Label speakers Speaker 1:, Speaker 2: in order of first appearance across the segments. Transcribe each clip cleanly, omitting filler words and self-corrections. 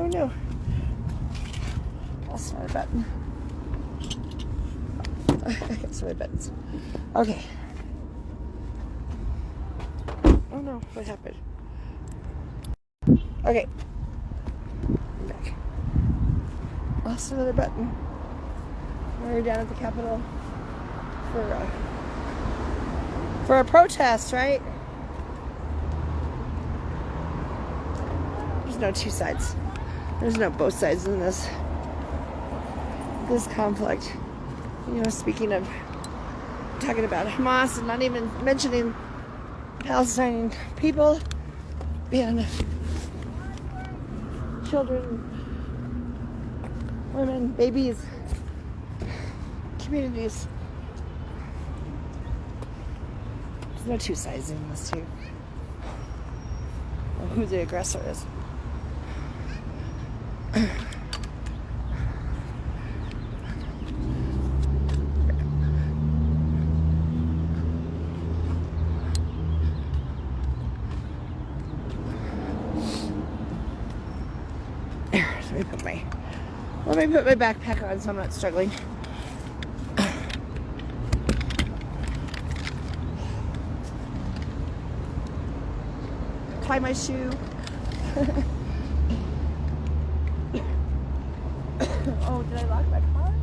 Speaker 1: Oh no. That's not a button. That's my buttons. Okay. Oh no, what happened? Okay. I'm back. Lost another button. We're down at the Capitol for a protest, right? There's no two sides. There's no both sides in this conflict. You know, speaking of talking about Hamas and not even mentioning Palestinian people and children, women, babies, communities. There's no two sides in this too. Or who the aggressor is. Let me put my backpack on so I'm not struggling. Tie my shoe. Oh, did I lock my car?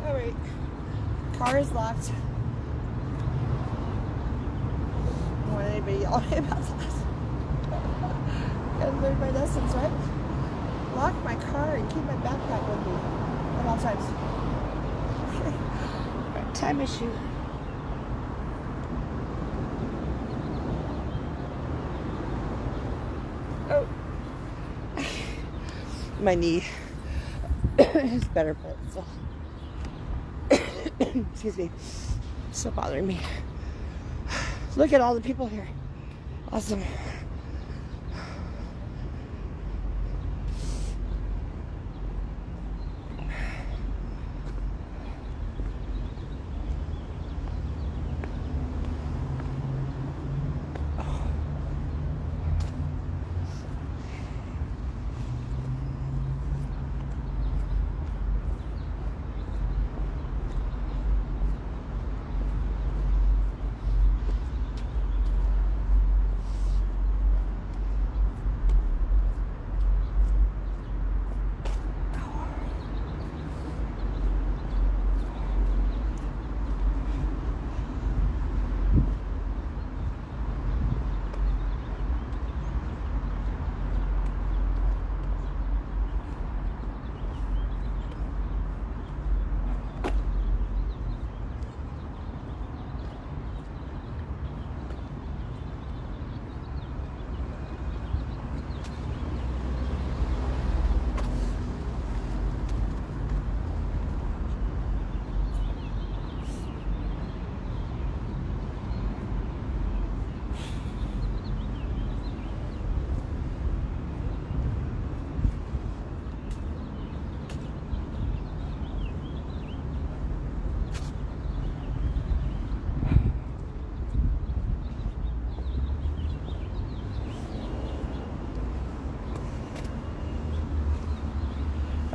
Speaker 1: All right. Car is locked. Don't want anybody yell at me about that. Gotta learn my lessons, right? Lock my car and keep my backpack with me at all times. Okay. Right, tie my shoe. Oh. My knee is better, but still. Excuse me. Still bothering me. Look at all the people here. Awesome.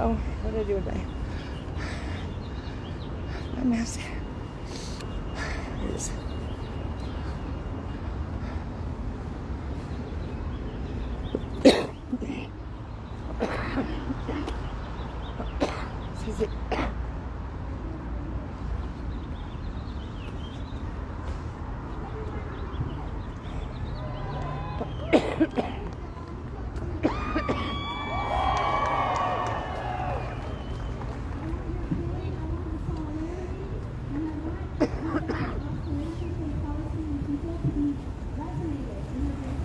Speaker 1: Oh, what did I do with my mask? It is. Excuse me.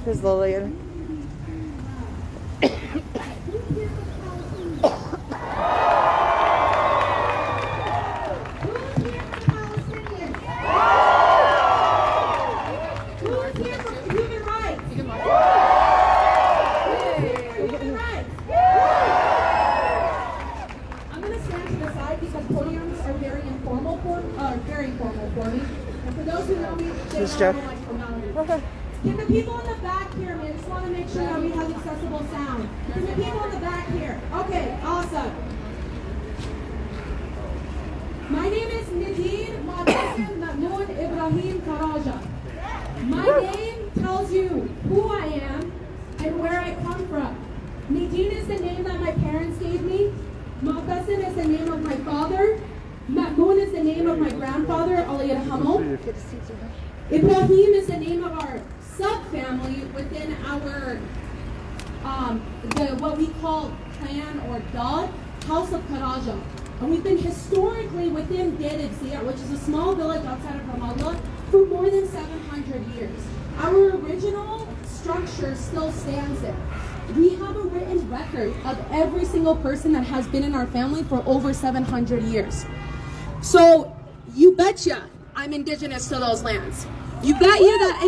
Speaker 1: Here's Lillian.
Speaker 2: I'm going to stand to the side because podiums are very informal for me. And for those who know me, they
Speaker 1: Miss
Speaker 2: know
Speaker 1: Joe.
Speaker 2: like formality.
Speaker 1: Okay.
Speaker 2: Can the people in the back hear me? I just want to make sure that we have accessible sound. Can the people in the back hear? Okay, awesome. My name is Nadine Madasim Mahmoud Ibrahim Karaja. My name tells you who I am and where I come from. Nadine is the name that my parents gave me. Madasim is the name of my father. Mahmoud is the name of my grandfather, Allah yarhamu. Ibrahim is the name of our sub-family within our, what we call clan or dad, House of Karaja. And we've been historically within Deir Zia, which is a small village outside of Ramallah, for more than 700 years. Our original structure still stands there. We have a written record of every single person that has been in our family for over 700 years. So, you betcha I'm indigenous to those lands. You bet you that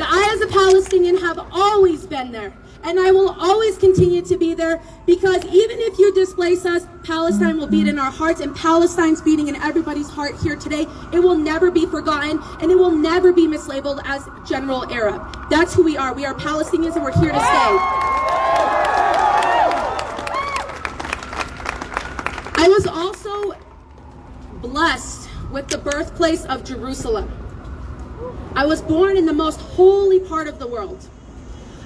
Speaker 2: I as a Palestinian have always been there. And I will always continue to be there, because even if you displace us, Palestine will beat in our hearts, and Palestine's beating in everybody's heart here today. It will never be forgotten, and it will never be mislabeled as General Arab. That's who we are. We are Palestinians, and we're here to stay. I was also blessed with the birthplace of Jerusalem. I was born in the most holy part of the world.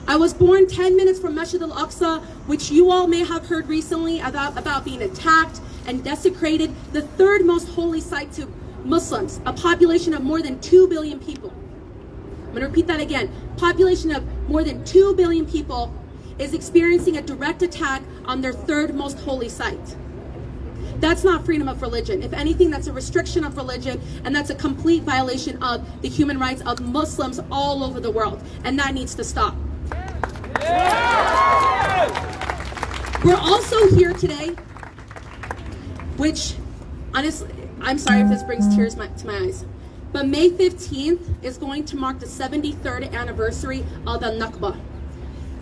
Speaker 2: I was born 10 minutes from Masjid al-Aqsa, which you all may have heard recently about being attacked and desecrated, the third most holy site to Muslims, a population of more than 2 billion people. I'm going to repeat that again. Population of more than 2 billion people is experiencing a direct attack on their third most holy site. That's not freedom of religion. If anything, that's a restriction of religion, and that's a complete violation of the human rights of Muslims all over the world, and that needs to stop. We're also here today, which, honestly, I'm sorry if this brings tears to my eyes, but May 15th is going to mark the 73rd anniversary of the Nakba.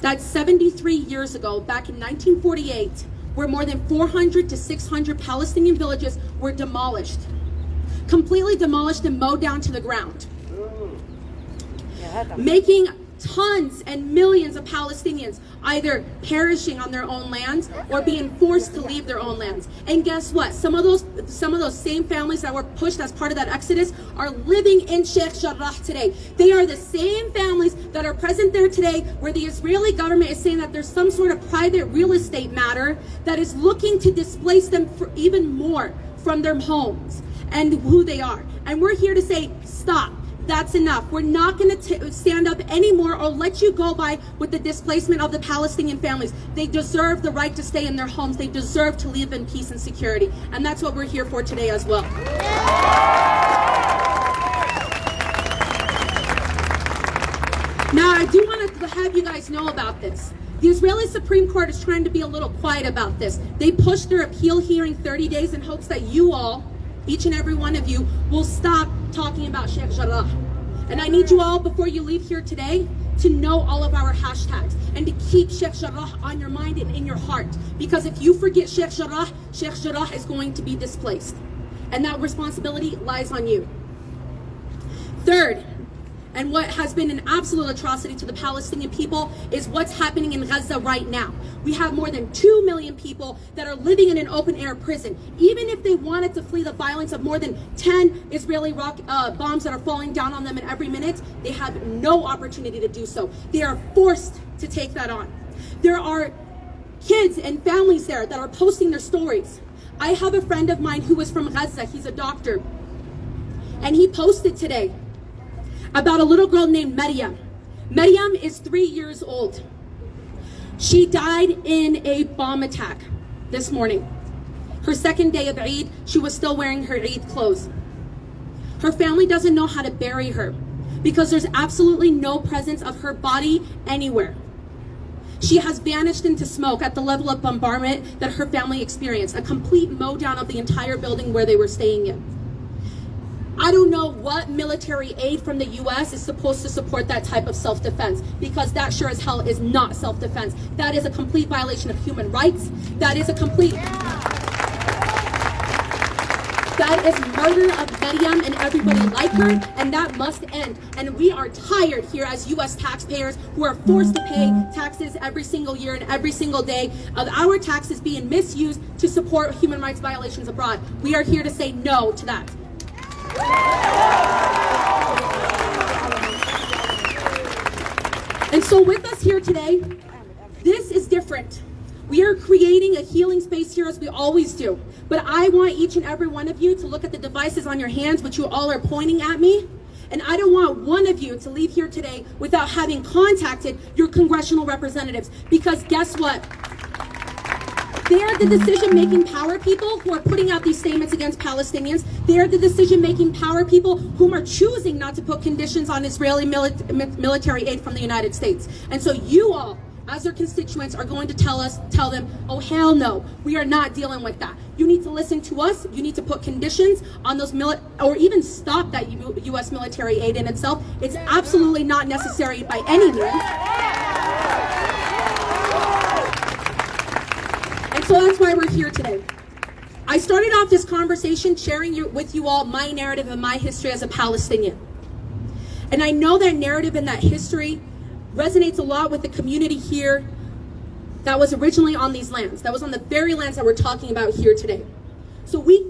Speaker 2: That's 73 years ago, back in 1948, where more than 400 to 600 Palestinian villages were demolished, completely demolished and mowed down to the ground, making tons and millions of Palestinians either perishing on their own lands or being forced to leave their own lands. And guess what? Some of those same families that were pushed as part of that exodus are living in Sheikh Jarrah today. They are the same families that are present there today, where the Israeli government is saying that there's some sort of private real estate matter that is looking to displace them for even more from their homes and who they are. And we're here to say, stop. That's enough. We're not going to stand up anymore or let you go by with the displacement of the Palestinian families. They deserve the right to stay in their homes. They deserve to live in peace and security. And that's what we're here for today as well. Now, I do want to have you guys know about this. The Israeli Supreme Court is trying to be a little quiet about this. They pushed their appeal hearing 30 days in hopes that you all, each and every one of you, will stop talking about Sheikh Jarrah. And I need you all, before you leave here today, to know all of our hashtags and to keep Sheikh Jarrah on your mind and in your heart. Because if you forget Sheikh Jarrah is going to be displaced. And that responsibility lies on you. Third, and what has been an absolute atrocity to the Palestinian people, is what's happening in Gaza right now. We have more than 2 million people that are living in an open-air prison. Even if they wanted to flee the violence of more than 10 Israeli bombs that are falling down on them in every minute, they have no opportunity to do so. They are forced to take that on. There are kids and families there that are posting their stories. I have a friend of mine who was from Gaza. He's a doctor. And he posted today about a little girl named Maryam. Maryam is 3 years old. She died in a bomb attack this morning. Her second day of Eid, she was still wearing her Eid clothes. Her family doesn't know how to bury her because there's absolutely no presence of her body anywhere. She has vanished into smoke at the level of bombardment that her family experienced, a complete mow down of the entire building where they were staying in. I don't know what military aid from the U.S. is supposed to support that type of self-defense, because that sure as hell is not self-defense. That is a complete violation of human rights. That is a complete... That is murder of Maryam and everybody like her, and that must end. And we are tired here as U.S. taxpayers who are forced to pay taxes every single year and every single day of our taxes being misused to support human rights violations abroad. We are here to say no to that. And so with us here today, this is different. We are creating a healing space here as we always do. But I want each and every one of you to look at the devices on your hands, which you all are pointing at me. And I don't want one of you to leave here today without having contacted your congressional representatives. Because guess what? They are the decision-making power people who are putting out these statements against Palestinians. They are the decision-making power people whom are choosing not to put conditions on Israeli military aid from the United States. And so you all, as their constituents, are going to tell them, oh hell no, we are not dealing with that. You need to listen to us. You need to put conditions on those or even stop that U.S. military aid in itself. It's absolutely not necessary by any means. And so that's why we're here today. I started off this conversation sharing with you all my narrative and my history as a Palestinian. And I know that narrative and that history resonates a lot with the community here that was originally on these lands, that was on the very lands that we're talking about here today. So we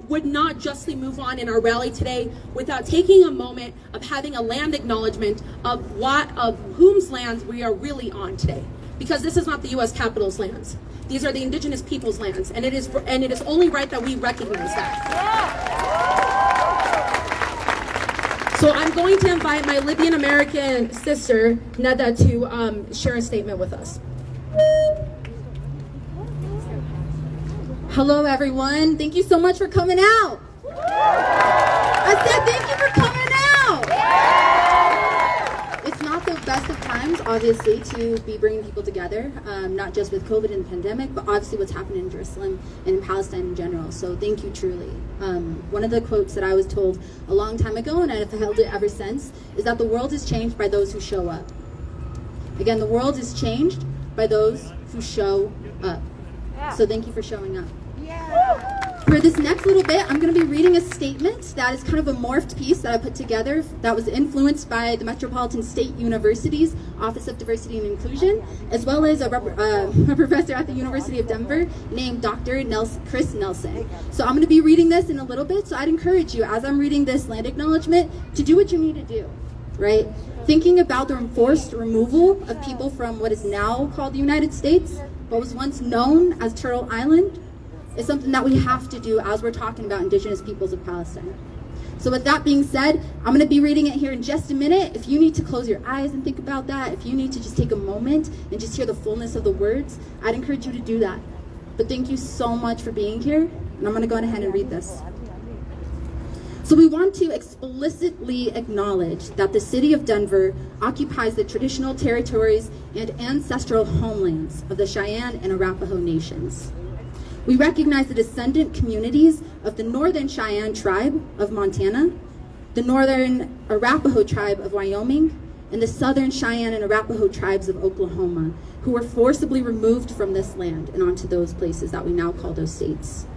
Speaker 2: would not justly move on in our rally today without taking a moment of having a land acknowledgement of whom's lands we are really on today. Because this is not the U.S. Capitol's lands. These are the indigenous people's lands, and it is only right that we recognize that. So I'm going to invite my Libyan American sister, Neda, to share a statement with us.
Speaker 3: Hello, everyone. Thank you so much for coming out. I said thank you for coming out. It's not the best of times, obviously, to be bringing people together, not just with COVID and the pandemic, but obviously what's happening in Jerusalem and in Palestine in general. So thank you, truly. One of the quotes that I was told a long time ago, and I've held it ever since, is that the world is changed by those who show up. Again, the world is changed by those who show up. So thank you for showing up. For this next little bit, I'm going to be reading a statement that is kind of a morphed piece that I put together that was influenced by the Metropolitan State University's Office of Diversity and Inclusion, as well as a professor at the University of Denver named Dr. Chris Nelson. So I'm going to be reading this in a little bit, so I'd encourage you, as I'm reading this land acknowledgement, to do what you need to do, right? Thinking about the enforced removal of people from what is now called the United States, what was once known as Turtle Island, is something that we have to do as we're talking about indigenous peoples of Palestine. So with that being said, I'm going to be reading it here in just a minute. If you need to close your eyes and think about that, if you need to just take a moment and just hear the fullness of the words, I'd encourage you to do that. But thank you so much for being here, and I'm going to go ahead and read this. So we want to explicitly acknowledge that the city of Denver occupies the traditional territories and ancestral homelands of the Cheyenne and Arapaho nations. We recognize the descendant communities of the Northern Cheyenne tribe of Montana, the Northern Arapaho tribe of Wyoming, and the Southern Cheyenne and Arapaho tribes of Oklahoma, who were forcibly removed from this land and onto those places that we now call those states.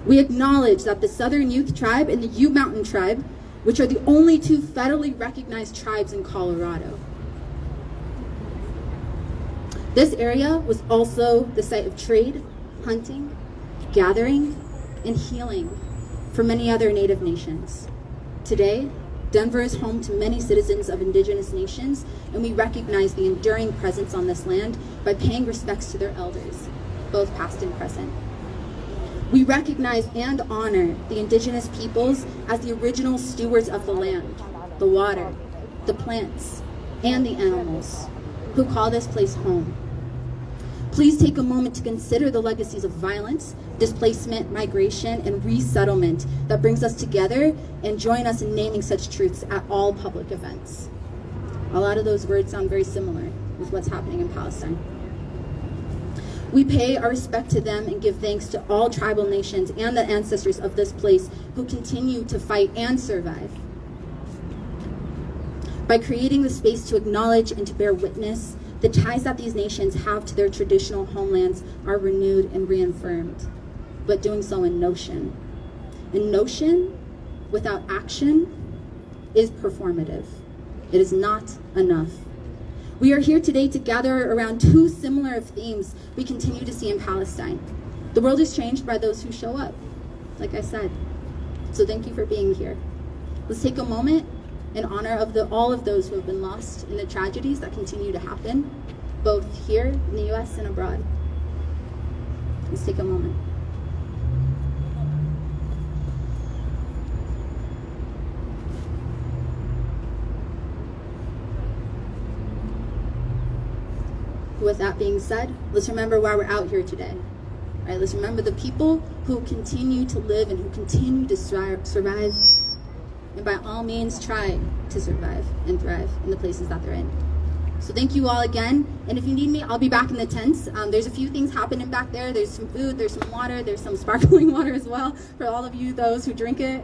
Speaker 3: We acknowledge that the Southern Ute tribe and the Ute Mountain tribe, which are the only two federally recognized tribes in Colorado. This area was also the site of trade, hunting, gathering, and healing for many other Native nations. Today, Denver is home to many citizens of indigenous nations, and we recognize the enduring presence on this land by paying respects to their elders, both past and present. We recognize and honor the indigenous peoples as the original stewards of the land, the water, the plants, and the animals, who call this place home. Please take a moment to consider the legacies of violence, displacement, migration, and resettlement that brings us together, and join us in naming such truths at all public events. A lot of those words sound very similar with what's happening in Palestine. We pay our respect to them and give thanks to all tribal nations and the ancestors of this place who continue to fight and survive. By creating the space to acknowledge and to bear witness, the ties that these nations have to their traditional homelands are renewed and reaffirmed, but doing so in notion. And notion without action is performative. It is not enough. We are here today to gather around two similar themes we continue to see in Palestine. The world is changed by those who show up, like I said. So thank you for being here. Let's take a moment in honor of all of those who have been lost in the tragedies that continue to happen, both here in the US and abroad. Let's take a moment. With that being said, let's remember why we're out here today. All right, let's remember the people who continue to live and who continue to survive, and by all means try to survive and thrive in the places that they're in. So thank you all again, and if you need me, I'll be back in the tents. There's a few things happening back there. There's some food, there's some water, there's some sparkling water as well for all of you, those who drink it.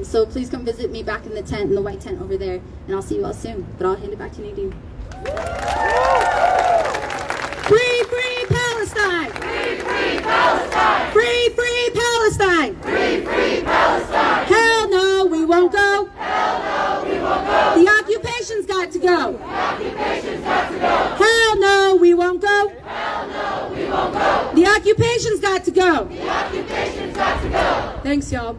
Speaker 3: So please come visit me back in the tent, in the white tent over there, and I'll see you all soon. But I'll hand it back to Nadine.
Speaker 2: Free, free Palestine!
Speaker 4: Free, free Palestine!
Speaker 2: Free, free Palestine!
Speaker 4: Free, free Palestine!
Speaker 2: Hell no, we won't go!
Speaker 4: Hell no, we won't go!
Speaker 2: The occupation's got to go!
Speaker 4: The occupation's got to go!
Speaker 2: Hell no, we won't go!
Speaker 4: Hell no, we won't go!
Speaker 2: The occupation's got to go!
Speaker 4: The occupation's got to go!
Speaker 2: Thanks, y'all.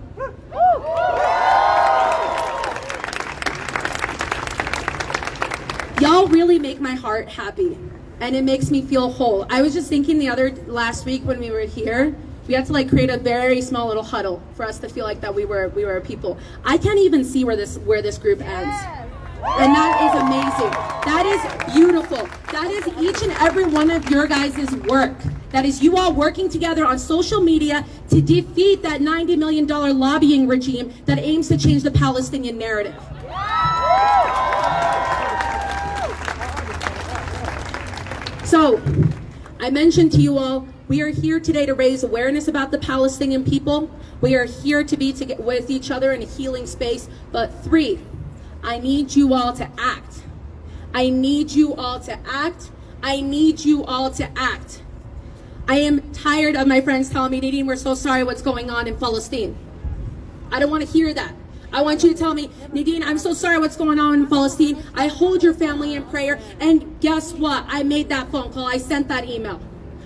Speaker 2: Y'all really make my heart happy, and it makes me feel whole. I was just thinking last week when we were here, we had to like create a very small little huddle for us to feel like that we were a people. I can't even see where this group ends. And that is amazing. That is beautiful. That is each and every one of your guys' work. That is you all working together on social media to defeat that $90 million lobbying regime that aims to change the Palestinian narrative. So, I mentioned to you all, we are here today to raise awareness about the Palestinian people. We are here to be with each other in a healing space. But 3, I need you all to act. I need you all to act. I need you all to act. I am tired of my friends telling me, Nadine, we're so sorry what's going on in Palestine. I don't want to hear that. I want you to tell me, Nadine, I'm so sorry what's going on in Palestine. I hold your family in prayer. And guess what? I made that phone call. I sent that email.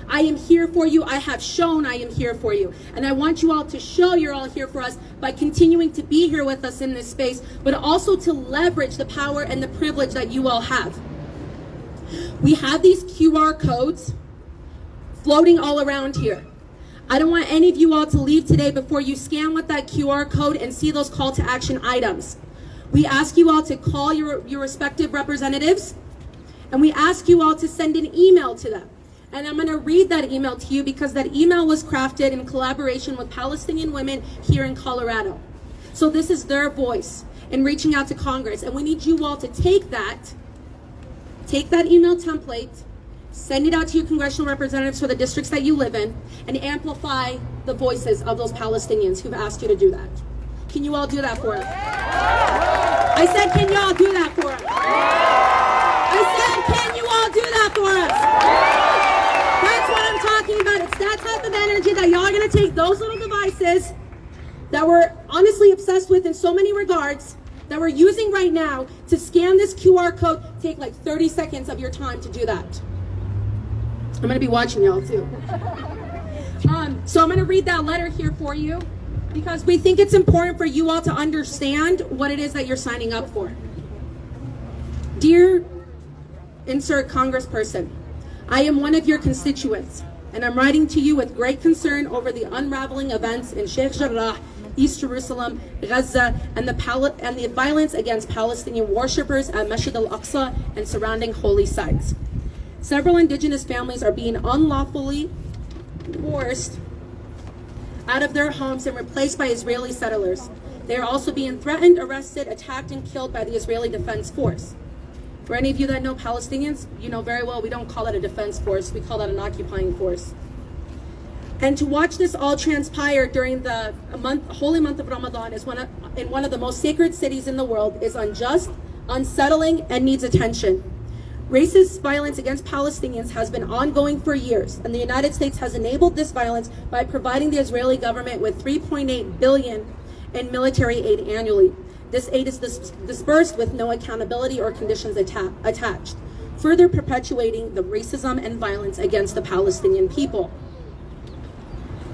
Speaker 2: I am here for you. I have shown I am here for you. And I want you all to show you're all here for us by continuing to be here with us in this space, but also to leverage the power and the privilege that you all have. We have these QR codes floating all around here. I don't want any of you all to leave today before you scan with that QR code and see those call to action items. We ask you all to call your respective representatives, and we ask you all to send an email to them. And I'm going to read that email to you because that email was crafted in collaboration with Palestinian women here in Colorado. So this is their voice in reaching out to Congress. And we need you all to take that email template, send it out to your congressional representatives for the districts that you live in, and amplify the voices of those Palestinians who've asked you to do that. Can you all do that for us? I said, can you all do that for us? I said, can you all do that for us? That's what I'm talking about. It's that type of energy that y'all are going to take those little devices that we're honestly obsessed with in so many regards, that we're using right now to scan this QR code. Take like 30 seconds of your time to do that. I'm going to be watching y'all too. So I'm going to read that letter here for you because we think it's important for you all to understand what it is that you're signing up for. Dear insert congressperson, I am one of your constituents, and I'm writing to you with great concern over the unraveling events in Sheikh Jarrah, East Jerusalem, Gaza, and the violence against Palestinian worshippers at Masjid al-Aqsa and surrounding holy sites. Several indigenous families are being unlawfully forced out of their homes and replaced by Israeli settlers. They are also being threatened, arrested, attacked, and killed by the Israeli Defense Force. For any of you that know Palestinians, you know very well we don't call that a defense force, we call that an occupying force. And to watch this all transpire during the holy month of Ramadan in one of the most sacred cities in the world is unjust, unsettling, and needs attention. Racist violence against Palestinians has been ongoing for years, and the United States has enabled this violence by providing the Israeli government with $3.8 billion in military aid annually. This aid is dispersed with no accountability or conditions attached, further perpetuating the racism and violence against the Palestinian people.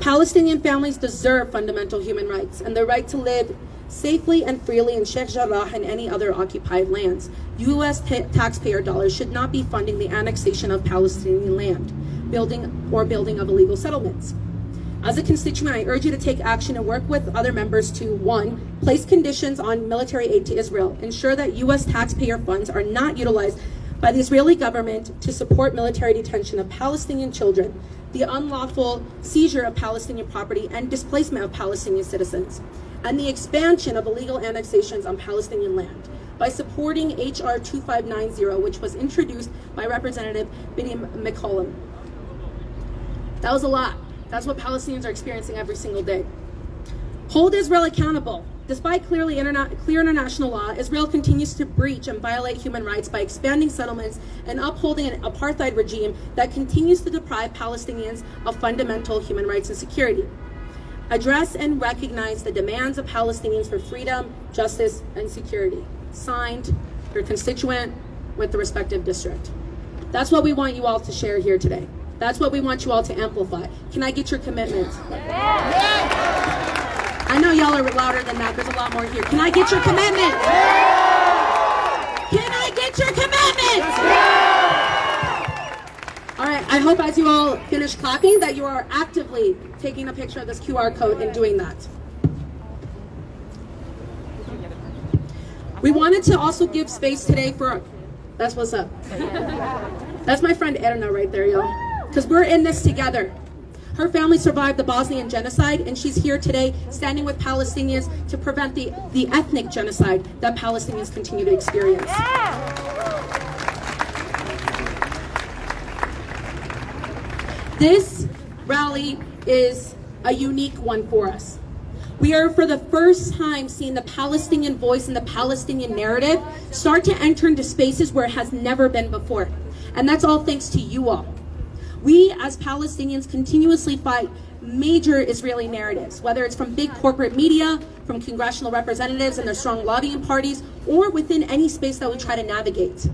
Speaker 2: Palestinian families deserve fundamental human rights and the right to live safely and freely in Sheikh Jarrah and any other occupied lands. U.S. taxpayer dollars should not be funding the annexation of Palestinian land, building of illegal settlements. As a constituent, I urge you to take action and work with other members to, 1, place conditions on military aid to Israel, ensure that U.S. taxpayer funds are not utilized by the Israeli government to support military detention of Palestinian children, the unlawful seizure of Palestinian property and displacement of Palestinian citizens, and the expansion of illegal annexations on Palestinian land by supporting H.R. 2590, which was introduced by Representative Biddy McCollum. That was a lot. That's what Palestinians are experiencing every single day. Hold Israel accountable. Despite clear international law, Israel continues to breach and violate human rights by expanding settlements and upholding an apartheid regime that continues to deprive Palestinians of fundamental human rights and security. Address and recognize the demands of Palestinians for freedom, justice, and security. Signed, your constituent with the respective district. That's what we want you all to share here today. That's what we want you all to amplify. Can I get your commitment? I know y'all are louder than that. There's a lot more here. Can I get your commitment? Can I get your commitment? All right, I hope as you all finish clapping that you are actively taking a picture of this QR code and doing that. We wanted to also give space today for, that's what's up. That's my friend Erna right there, y'all. Because we're in this together. Her family survived the Bosnian genocide, and she's here today standing with Palestinians to prevent the ethnic genocide that Palestinians continue to experience. This rally is a unique one for us. We are for the first time seeing the Palestinian voice and the Palestinian narrative start to enter into spaces where it has never been before. And that's all thanks to you all. We as Palestinians continuously fight major Israeli narratives, whether it's from big corporate media, from congressional representatives and their strong lobbying parties, or within any space that we try to navigate.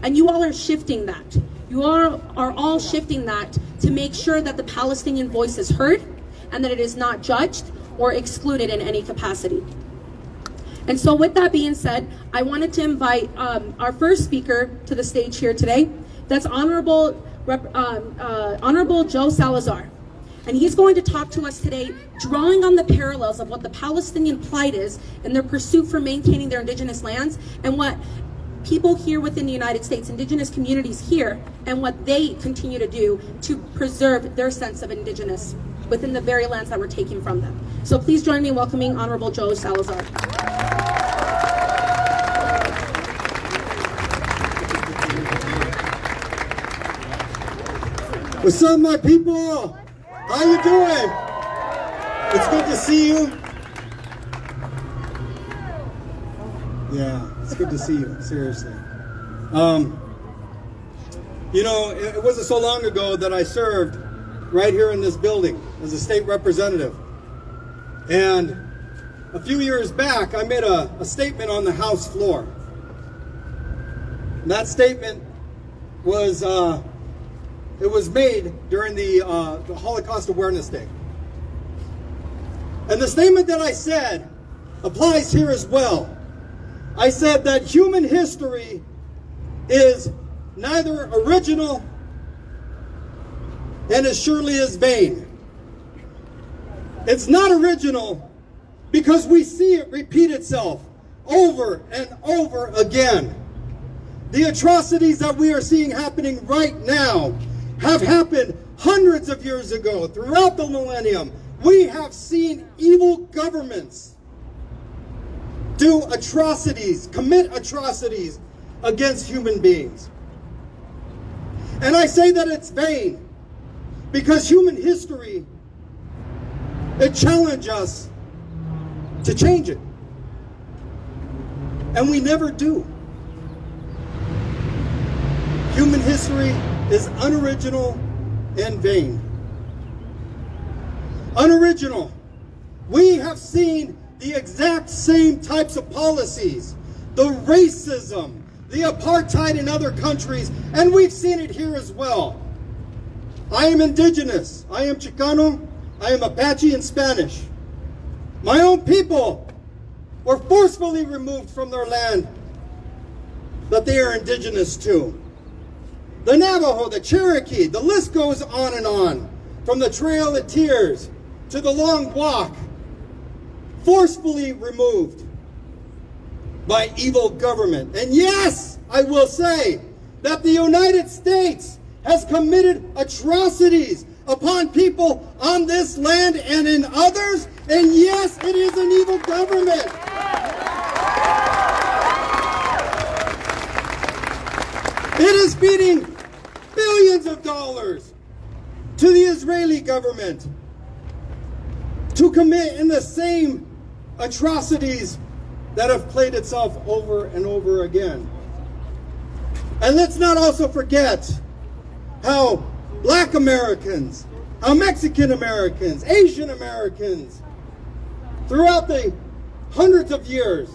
Speaker 2: And you all are shifting that. You are all shifting that to make sure that the Palestinian voice is heard and that it is not judged or excluded in any capacity. And so with that being said, I wanted to invite our first speaker to the stage here today. That's Honorable Joe Salazar. And he's going to talk to us today, drawing on the parallels of what the Palestinian plight is in their pursuit for maintaining their indigenous lands and what people here within the United States, indigenous communities here, and what they continue to do to preserve their sense of indigenous within the very lands that we're taking from them. So please join me in welcoming Honorable Joe Salazar.
Speaker 5: What's up, my people? How you doing? It's good to see you. Yeah, it's good to see you, seriously. You know, it wasn't so long ago that I served right here in this building as a state representative. And a few years back, I made a statement on the House floor. And that statement was it was made during the Holocaust Awareness Day. And the statement that I said applies here as well. I said that human history is neither original and as surely as vain. It's not original because we see it repeat itself over and over again. The atrocities that we are seeing happening right now have happened hundreds of years ago. Throughout the millennium, we have seen evil governments do atrocities, commit atrocities against human beings. And I say that it's vain because human history, it challenges us to change it. And we never do. Human history is unoriginal and vain. Unoriginal. We have seen the exact same types of policies, the racism, the apartheid in other countries, and we've seen it here as well. I am indigenous. I am Chicano. I am Apache and Spanish. My own people were forcefully removed from their land that they are indigenous to. The Navajo, the Cherokee, the list goes on and on. From the Trail of Tears to the Long Walk, forcefully removed by evil government. And yes, I will say that the United States has committed atrocities upon people on this land and in others. And yes, it is an evil government. It is feeding billions of dollars to the Israeli government to commit in the same atrocities that have played itself over and over again. And let's not also forget how Black Americans, how Mexican Americans, Asian Americans, throughout the hundreds of years,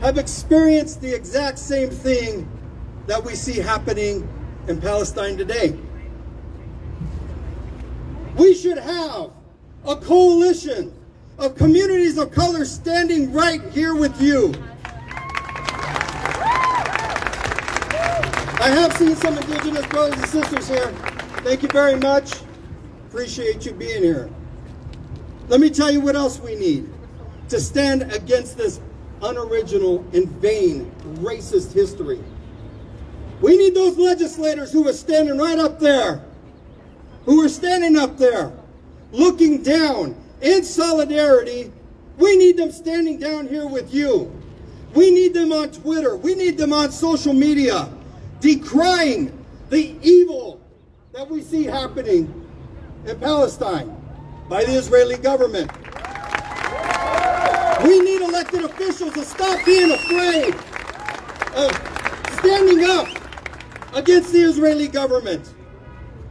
Speaker 5: have experienced the exact same thing that we see happening in Palestine today. We should have a coalition of communities of color standing right here with you. I have seen some indigenous brothers and sisters here. Thank you very much. Appreciate you being here. Let me tell you what else we need to stand against this unoriginal and vain racist history. We need those legislators who are standing right up there, who are standing up there, looking down in solidarity. We need them standing down here with you. We need them on Twitter. We need them on social media, decrying the evil that we see happening in Palestine by the Israeli government. We need elected officials to stop being afraid of standing up against the Israeli government.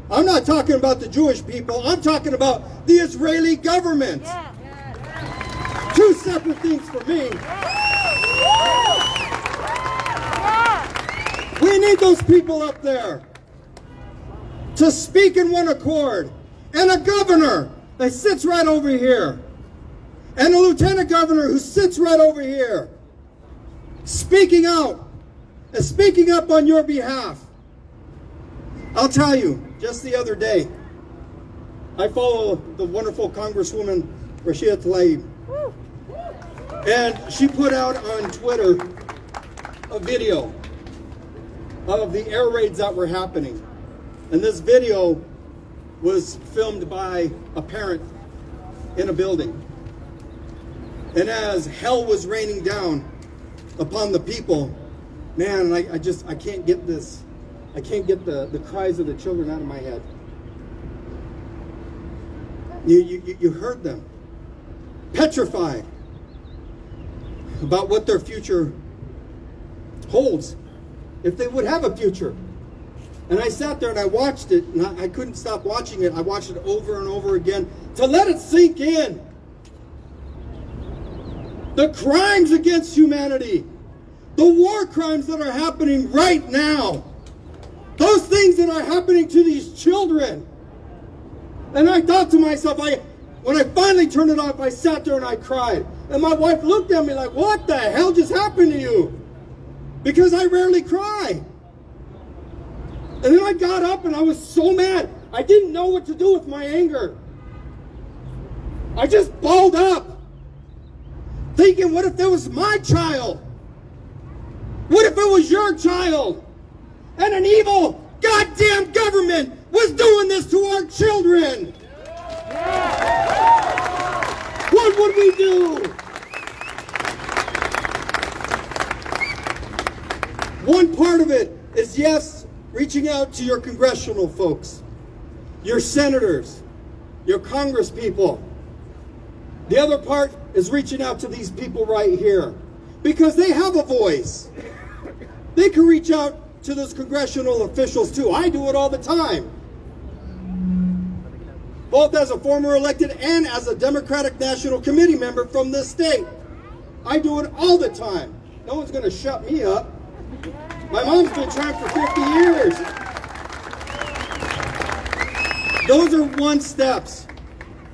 Speaker 5: I'm not talking about the Jewish people. I'm talking about the Israeli government. Two separate things for me. We need those people up there to speak in one accord. And a governor that sits right over here. And a lieutenant governor who sits right over here. Speaking out and speaking up on your behalf. I'll tell you, just the other day, I follow the wonderful Congresswoman Rashida Tlaib. And she put out on Twitter a video of the air raids that were happening. And this video was filmed by a parent in a building. And as hell was raining down upon the people, man, I can't get this. I can't get the cries of the children out of my head. You heard them, petrified about what their future holds, if they would have a future. And I sat there and I watched it, and I couldn't stop watching it. I watched it over and over again to let it sink in. The crimes against humanity, the war crimes that are happening right now, those things that are happening to these children. And I thought to myself, when I finally turned it off, I sat there and I cried. And my wife looked at me like, what the hell just happened to you? Because I rarely cry. And then I got up and I was so mad. I didn't know what to do with my anger. I just balled up, thinking, what if that was my child? What if it was your child? And an evil goddamn government was doing this to our children. What would we do? reaching out to your congressional folks, your senators, your congresspeople. The other part is reaching out to these people right here, because they have a voice. They can reach out to those congressional officials too. I do it all the time, both as a former elected and as a Democratic National Committee member from this state. I do it all the time. No one's going to shut me up. My mom's been trying for 50 years. Those are one steps.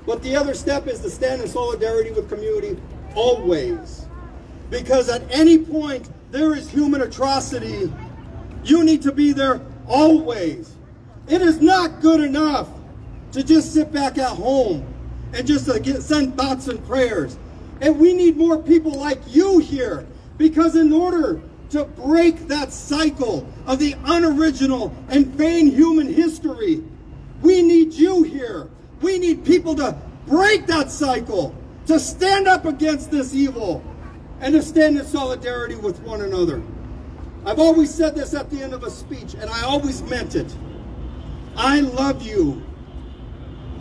Speaker 5: But the other step is to stand in solidarity with community always. Because at any point there is human atrocity, you need to be there always. It is not good enough to just sit back at home and just send thoughts and prayers. And we need more people like you here, because in order to break that cycle of the unoriginal and vain human history, we need you here. We need people to break that cycle, to stand up against this evil, and to stand in solidarity with one another. I've always said this at the end of a speech, and I always meant it. I love you.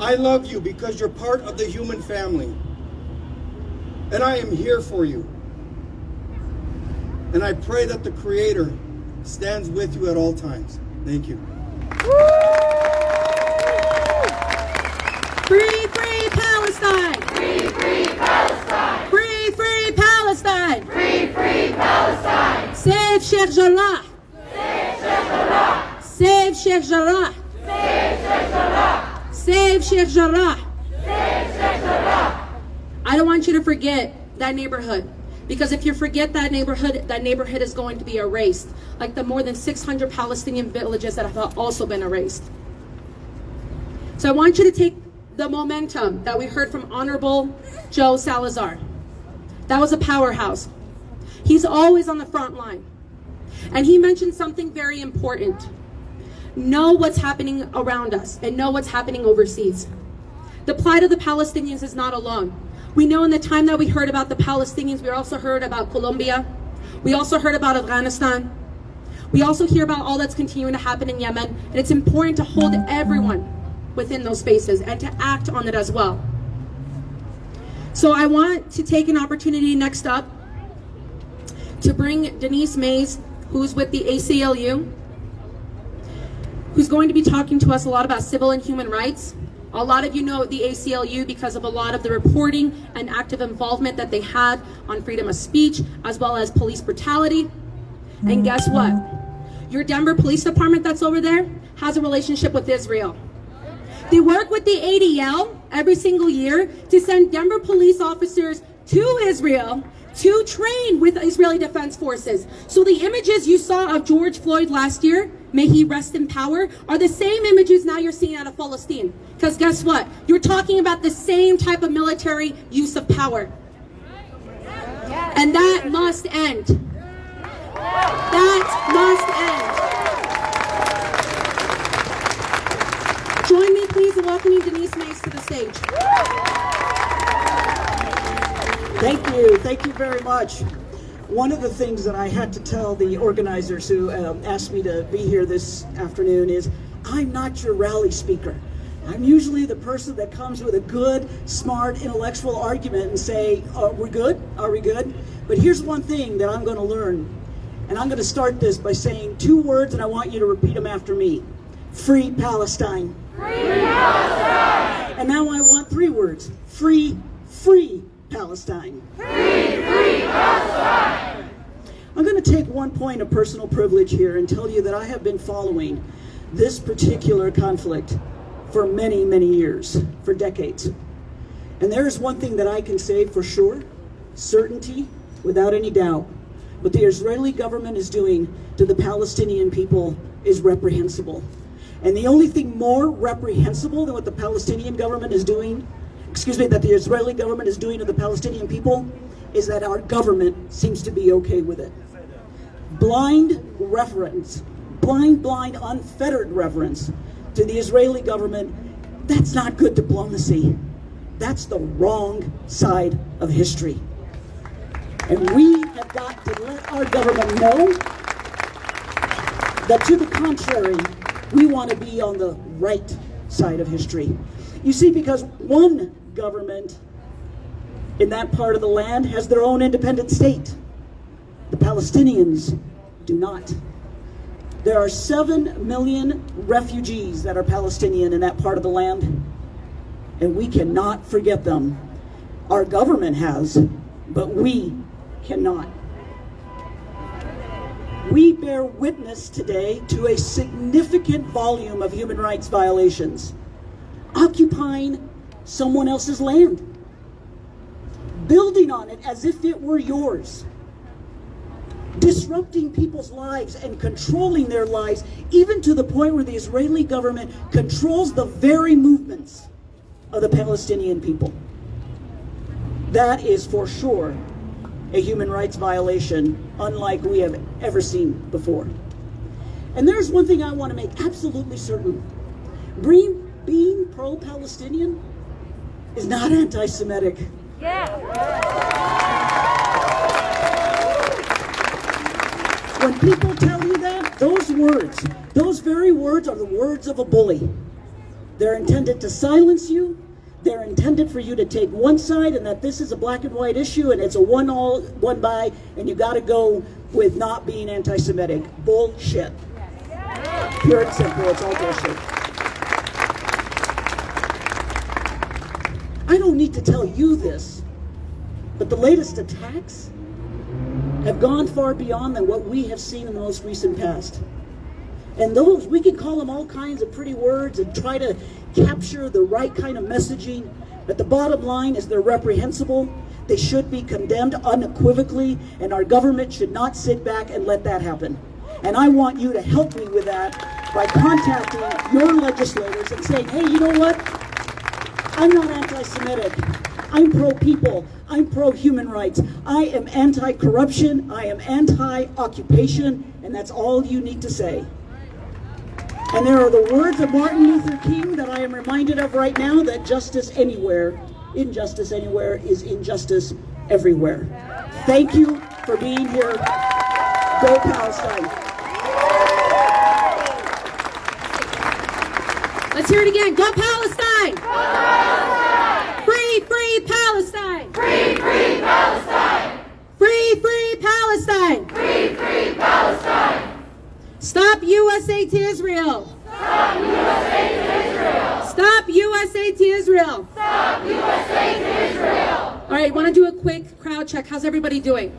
Speaker 5: I love you because you're part of the human family. And I am here for you. And I pray that the Creator stands with you at all times. Thank you.
Speaker 2: Free, free Palestine!
Speaker 4: Free, free Palestine!
Speaker 2: Free, free Palestine!
Speaker 4: Free, free Palestine!
Speaker 2: Save Sheikh Jarrah!
Speaker 4: Save Sheikh Jarrah!
Speaker 2: Save Sheikh Jarrah!
Speaker 4: Save Sheikh Jarrah!
Speaker 2: Save Sheikh Jarrah!
Speaker 4: Save Sheikh Jarrah!
Speaker 2: I don't want you to forget that neighborhood. Because if you forget that neighborhood is going to be erased. Like the more than 600 Palestinian villages that have also been erased. So I want you to take the momentum that we heard from Honorable Joe Salazar. That was a powerhouse. He's always on the front line. And he mentioned something very important. Know what's happening around us and know what's happening overseas. The plight of the Palestinians is not alone. We know in the time that we heard about the Palestinians, we also heard about Colombia. We also heard about Afghanistan. We also hear about all that's continuing to happen in Yemen. And it's important to hold everyone within those spaces and to act on it as well. So I want to take an opportunity next up to bring Denise Mays, who's with the ACLU, who's going to be talking to us a lot about civil and human rights. A lot of you know the ACLU because of a lot of the reporting and active involvement that they had on freedom of speech, as well as police brutality. And guess what? Your Denver Police Department that's over there has a relationship with Israel. They work with the ADL every single year to send Denver police officers to Israel to train with Israeli Defense Forces. So the images you saw of George Floyd last year, may he rest in power, are the same images now you're seeing out of Palestine. Because guess what? You're talking about the same type of military use of power. And that must end. That must end. Join me please in welcoming Denise Mays to the stage.
Speaker 6: Thank you very much. One of the things that I had to tell the organizers who asked me to be here this afternoon is, I'm not your rally speaker. I'm usually the person that comes with a good, smart, intellectual argument and say, are we good? Are we good? But here's one thing that I'm going to learn. And I'm going to start this by saying 2 words, and I want you to repeat them after me. Free Palestine.
Speaker 4: Free Palestine!
Speaker 6: And now I want 3 words. Free, free Palestine.
Speaker 4: Free, free Palestine!
Speaker 6: I'm going to take one point of personal privilege here and tell you that I have been following this particular conflict for many, many years, for decades. And there is one thing that I can say for sure, certainty, without any doubt. What the Israeli government is doing to the Palestinian people is reprehensible. And the only thing more reprehensible than what the Palestinian government is doing, that the Israeli government is doing to the Palestinian people, is that our government seems to be okay with it. Blind reverence, blind, unfettered reverence to the Israeli government, that's not good diplomacy. That's the wrong side of history. And we have got to let our government know that to the contrary, We want to be on the right side of history. You see, because one government in that part of the land has their own independent state. The Palestinians do not. There are 7 million refugees that are Palestinian in that part of the land, and we cannot forget them. Our government has, but we cannot. We bear witness today to a significant volume of human rights violations, occupying someone else's land, building on it as if it were yours, disrupting people's lives and controlling their lives, even to the point where the Israeli government controls the very movements of the Palestinian people. That is for sure a human rights violation unlike we have ever seen before. And there's one thing I want to make absolutely certain. Being pro-Palestinian is not anti-Semitic. When people tell you that, those very words are the words of a bully. They're intended to silence you. They're intended for you to take one side and that this is a black and white issue and it's a one by, and you got to go with not being anti-Semitic. Bullshit. Pure and simple, it's all bullshit. I don't need to tell you this, but the latest attacks have gone far beyond than what we have seen in the most recent past. And those, we can call them all kinds of pretty words and try to capture the right kind of messaging, but the bottom line is they're reprehensible. They should be condemned unequivocally, and our government should not sit back and let that happen. And I want you to help me with that by contacting your legislators and saying, hey, you know what? I'm not anti-Semitic. I'm pro-people. I'm pro-human rights. I am anti-corruption. I am anti-occupation, and that's all you need to say. And there are the words of Martin Luther King that I am reminded of right now, that justice anywhere, injustice anywhere is injustice everywhere. Thank you for being here. Go Palestine.
Speaker 2: Let's hear it again. Go Palestine!
Speaker 4: Go Palestine!
Speaker 2: Free, free Palestine!
Speaker 4: Free, free Palestine!
Speaker 2: Free, free Palestine!
Speaker 4: Free, free Palestine!
Speaker 2: Stop USA to Israel!
Speaker 4: Stop USA to Israel!
Speaker 2: Stop USA to Israel!
Speaker 4: Stop USA to Israel!
Speaker 2: All right, want to do a quick crowd check. How's everybody doing?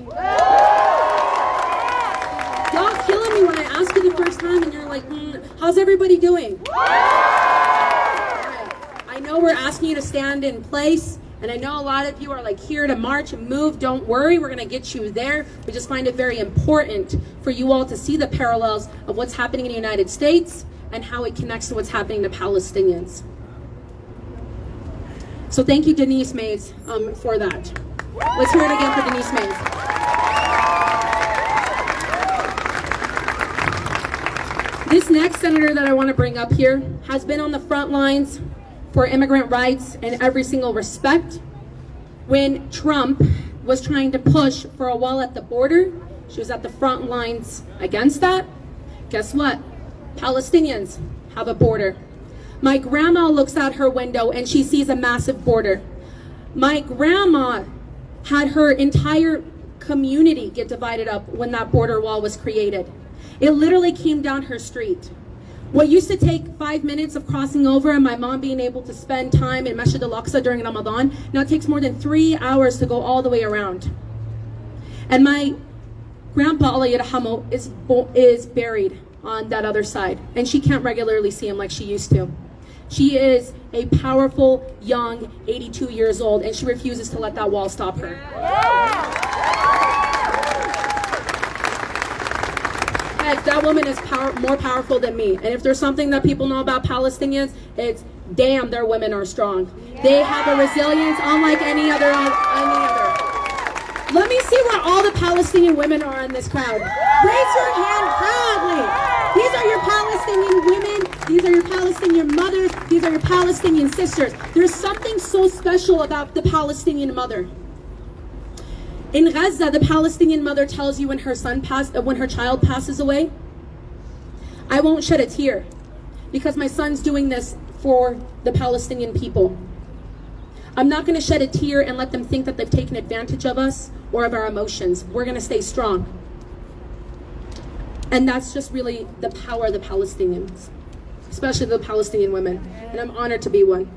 Speaker 2: Y'all killing me when I ask you the first time and you're like, how's everybody doing? All right. I know we're asking you to stand in place, and I know a lot of you are like here to march and move. Don't worry, we're going to get you there. We just find it very important for you all to see the parallels of what's happening in the United States and how it connects to what's happening to Palestinians. So thank you, Denise Mays, for that. Let's hear it again for Denise Mays. This next senator that I want to bring up here has been on the front lines for immigrant rights in every single respect. When Trump was trying to push for a wall at the border, she was at the front lines against that. Guess what? Palestinians have a border. My grandma looks out her window and she sees a massive border. My grandma had her entire community get divided up when that border wall was created. It literally came down her street. What used to take 5 minutes of crossing over and my mom being able to spend time in Masjid al-Aqsa during Ramadan, now it takes more than 3 hours to go all the way around. And my grandpa, Allah yarhamu, is buried on that other side, and she can't regularly see him like she used to. She is a powerful, young, 82 years old, and she refuses to let that wall stop her. Heck, that woman is more powerful than me. And if there's something that people know about Palestinians, it's damn, their women are strong. They have a resilience unlike any other. Let me see where all the Palestinian women are in this crowd. Raise your hand proudly. These are your Palestinian women. These are your Palestinian mothers. These are your Palestinian sisters. There's something so special about the Palestinian mother. In Gaza, the Palestinian mother tells you when her child passes away, I won't shed a tear. because my son's doing this for the Palestinian people. I'm not going to shed a tear and let them think that they've taken advantage of us or of our emotions. We're going to stay strong. And that's just really the power of the Palestinians, especially the Palestinian women. And I'm honored to be one.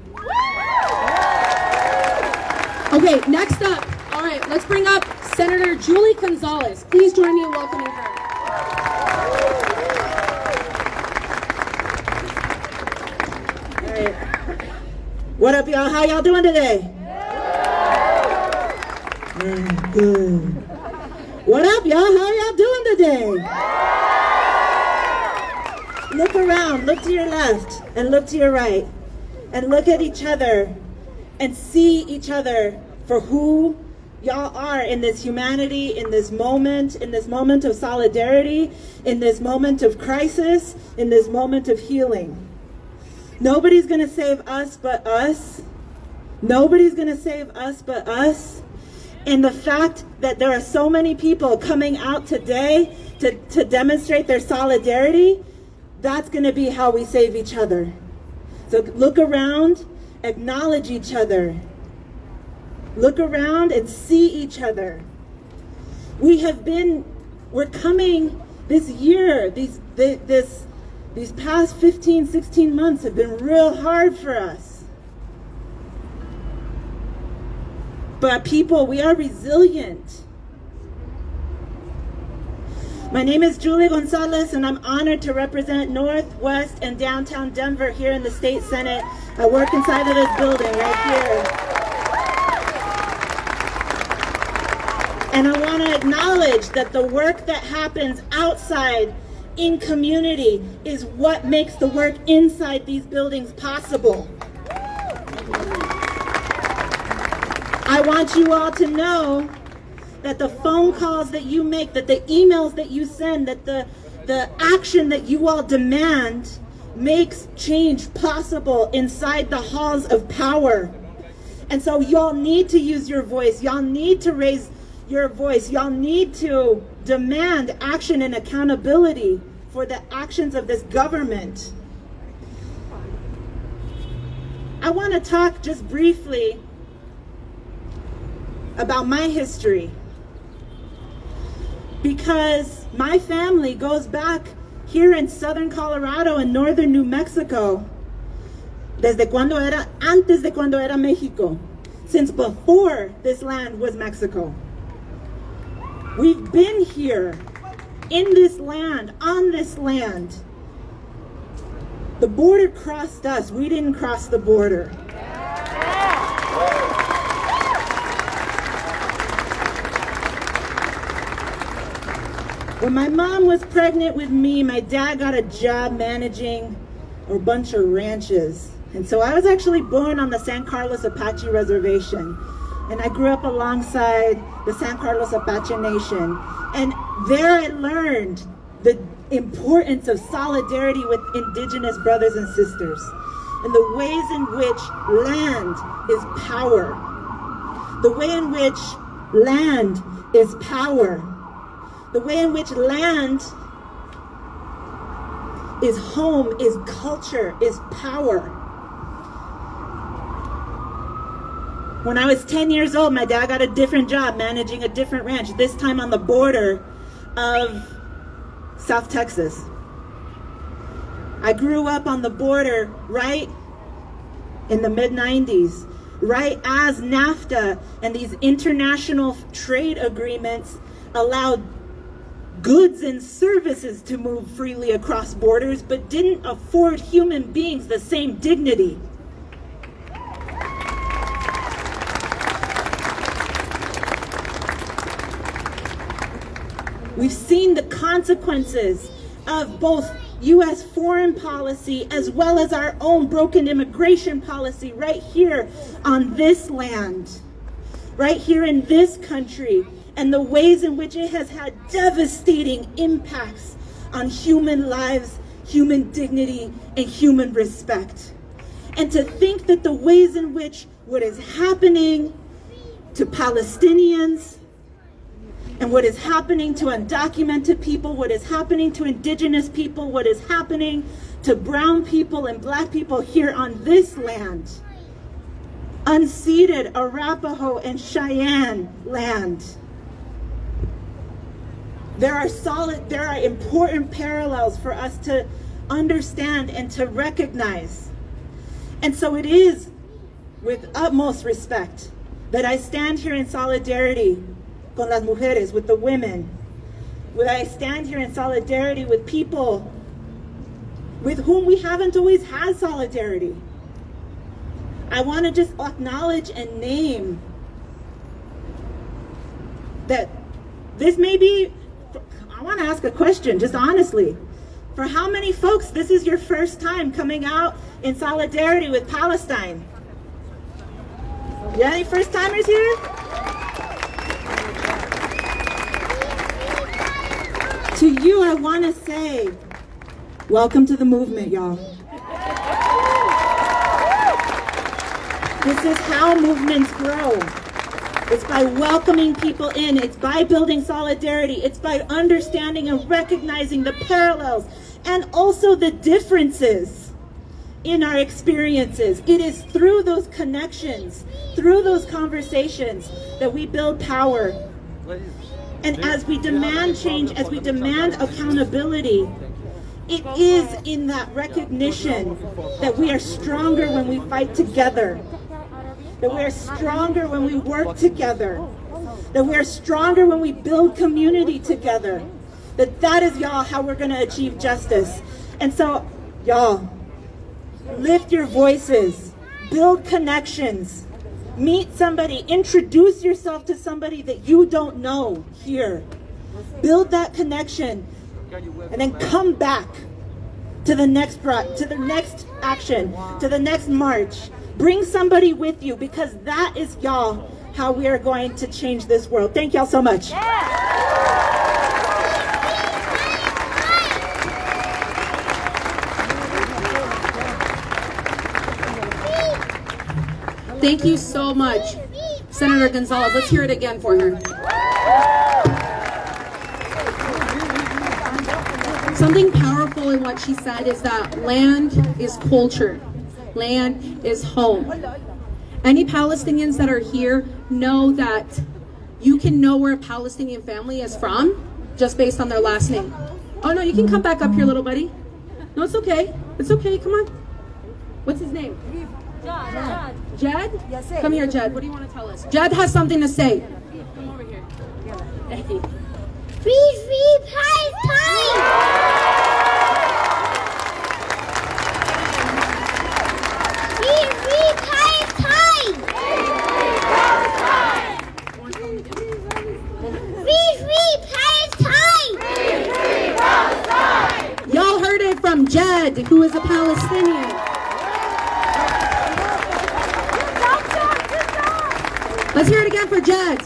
Speaker 2: Okay, next up. All right, let's bring up Senator Julie Gonzalez. Please join me in welcoming her.
Speaker 7: All right. What up, y'all? How y'all doing today? Yeah, good. What up, y'all? How y'all doing today? Look around, look to your left, and look to your right, and look at each other, and see each other for who y'all are in this humanity, in this moment of solidarity, in this moment of crisis, in this moment of healing. Nobody's gonna save us but us. Nobody's gonna save us but us. And the fact that there are so many people coming out today to demonstrate their solidarity, that's gonna be how we save each other. So look around, acknowledge each other. Look around and see each other. We're coming this year, these past 15, 16 months have been real hard for us. But people, we are resilient. My name is Julie Gonzalez, and I'm honored to represent Northwest and downtown Denver here in the State Senate. I work inside of this building right here. And I want to acknowledge that the work that happens outside in community is what makes the work inside these buildings possible. I want you all to know that the phone calls that you make, that the emails that you send, that the action that you all demand makes change possible inside the halls of power. And so y'all need to use your voice. Y'all need to raise your voice. Y'all need to demand action and accountability for the actions of this government. I want to talk just briefly about my history, because my family goes back here in southern Colorado and northern New Mexico antes de cuando era México, since before this land was Mexico. We've been here in this land, on this land. The border crossed us. We didn't cross the border. When my mom was pregnant with me, my dad got a job managing a bunch of ranches. And so I was actually born on the San Carlos Apache Reservation. And I grew up alongside the San Carlos Apache Nation. And there I learned the importance of solidarity with indigenous brothers and sisters, and the ways in which land is power. The way in which land is power. The way in which land is home, is culture, is power. When I was 10 years old, my dad got a different job managing a different ranch, this time on the border of South Texas. I grew up on the border right in the mid-90s, right as NAFTA and these international trade agreements allowed goods and services to move freely across borders, but didn't afford human beings the same dignity. We've seen the consequences of both U.S. foreign policy as well as our own broken immigration policy right here on this land, right here in this country, and the ways in which it has had devastating impacts on human lives, human dignity, and human respect. And to think that the ways in which what is happening to Palestinians, and what is happening to undocumented people, what is happening to indigenous people, what is happening to brown people and black people here on this land, unceded Arapaho and Cheyenne land. There are important parallels for us to understand and to recognize. And so it is with utmost respect that I stand here in solidarity con las mujeres, with the women. That I stand here in solidarity with people with whom we haven't always had solidarity. I want to just acknowledge and name that this may be, I want to ask a question, just honestly. For how many folks this is your first time coming out in solidarity with Palestine? Yeah, any first timers here? To you, I want to say, welcome to the movement, y'all. This is how movements grow. It's by welcoming people in. It's by building solidarity. It's by understanding and recognizing the parallels and also the differences in our experiences. It is through those connections, through those conversations, that we build power. And as we demand change, as we demand accountability, it is in that recognition that we are stronger when we fight together, that we are stronger when we work together, that we are stronger when we build community together, that is, y'all, how we're going to achieve justice. And so, y'all, lift your voices, build connections, meet somebody, introduce yourself to somebody that you don't know here. Build that connection, and then come back to the next action, to the next march. Bring somebody with you, because that is, y'all, how we are going to change this world. Thank y'all so much.
Speaker 2: Thank you so much, Senator Gonzalez. Let's hear it again for her. Something powerful in what she said is that land is culture. Land is home. Any Palestinians that are here know that you can know where a Palestinian family is from just based on their last name. Oh no, you can come back up here, little buddy. No, it's okay. It's okay, come on. What's his name? Jed? Come here, Jed. What do you want to tell us? Jed has something to say. Come over here.
Speaker 8: Free Palestine! Free Palestine! Free Palestine!
Speaker 2: Y'all heard it from Jed, who is a Palestinian. Let's hear it again for Jed.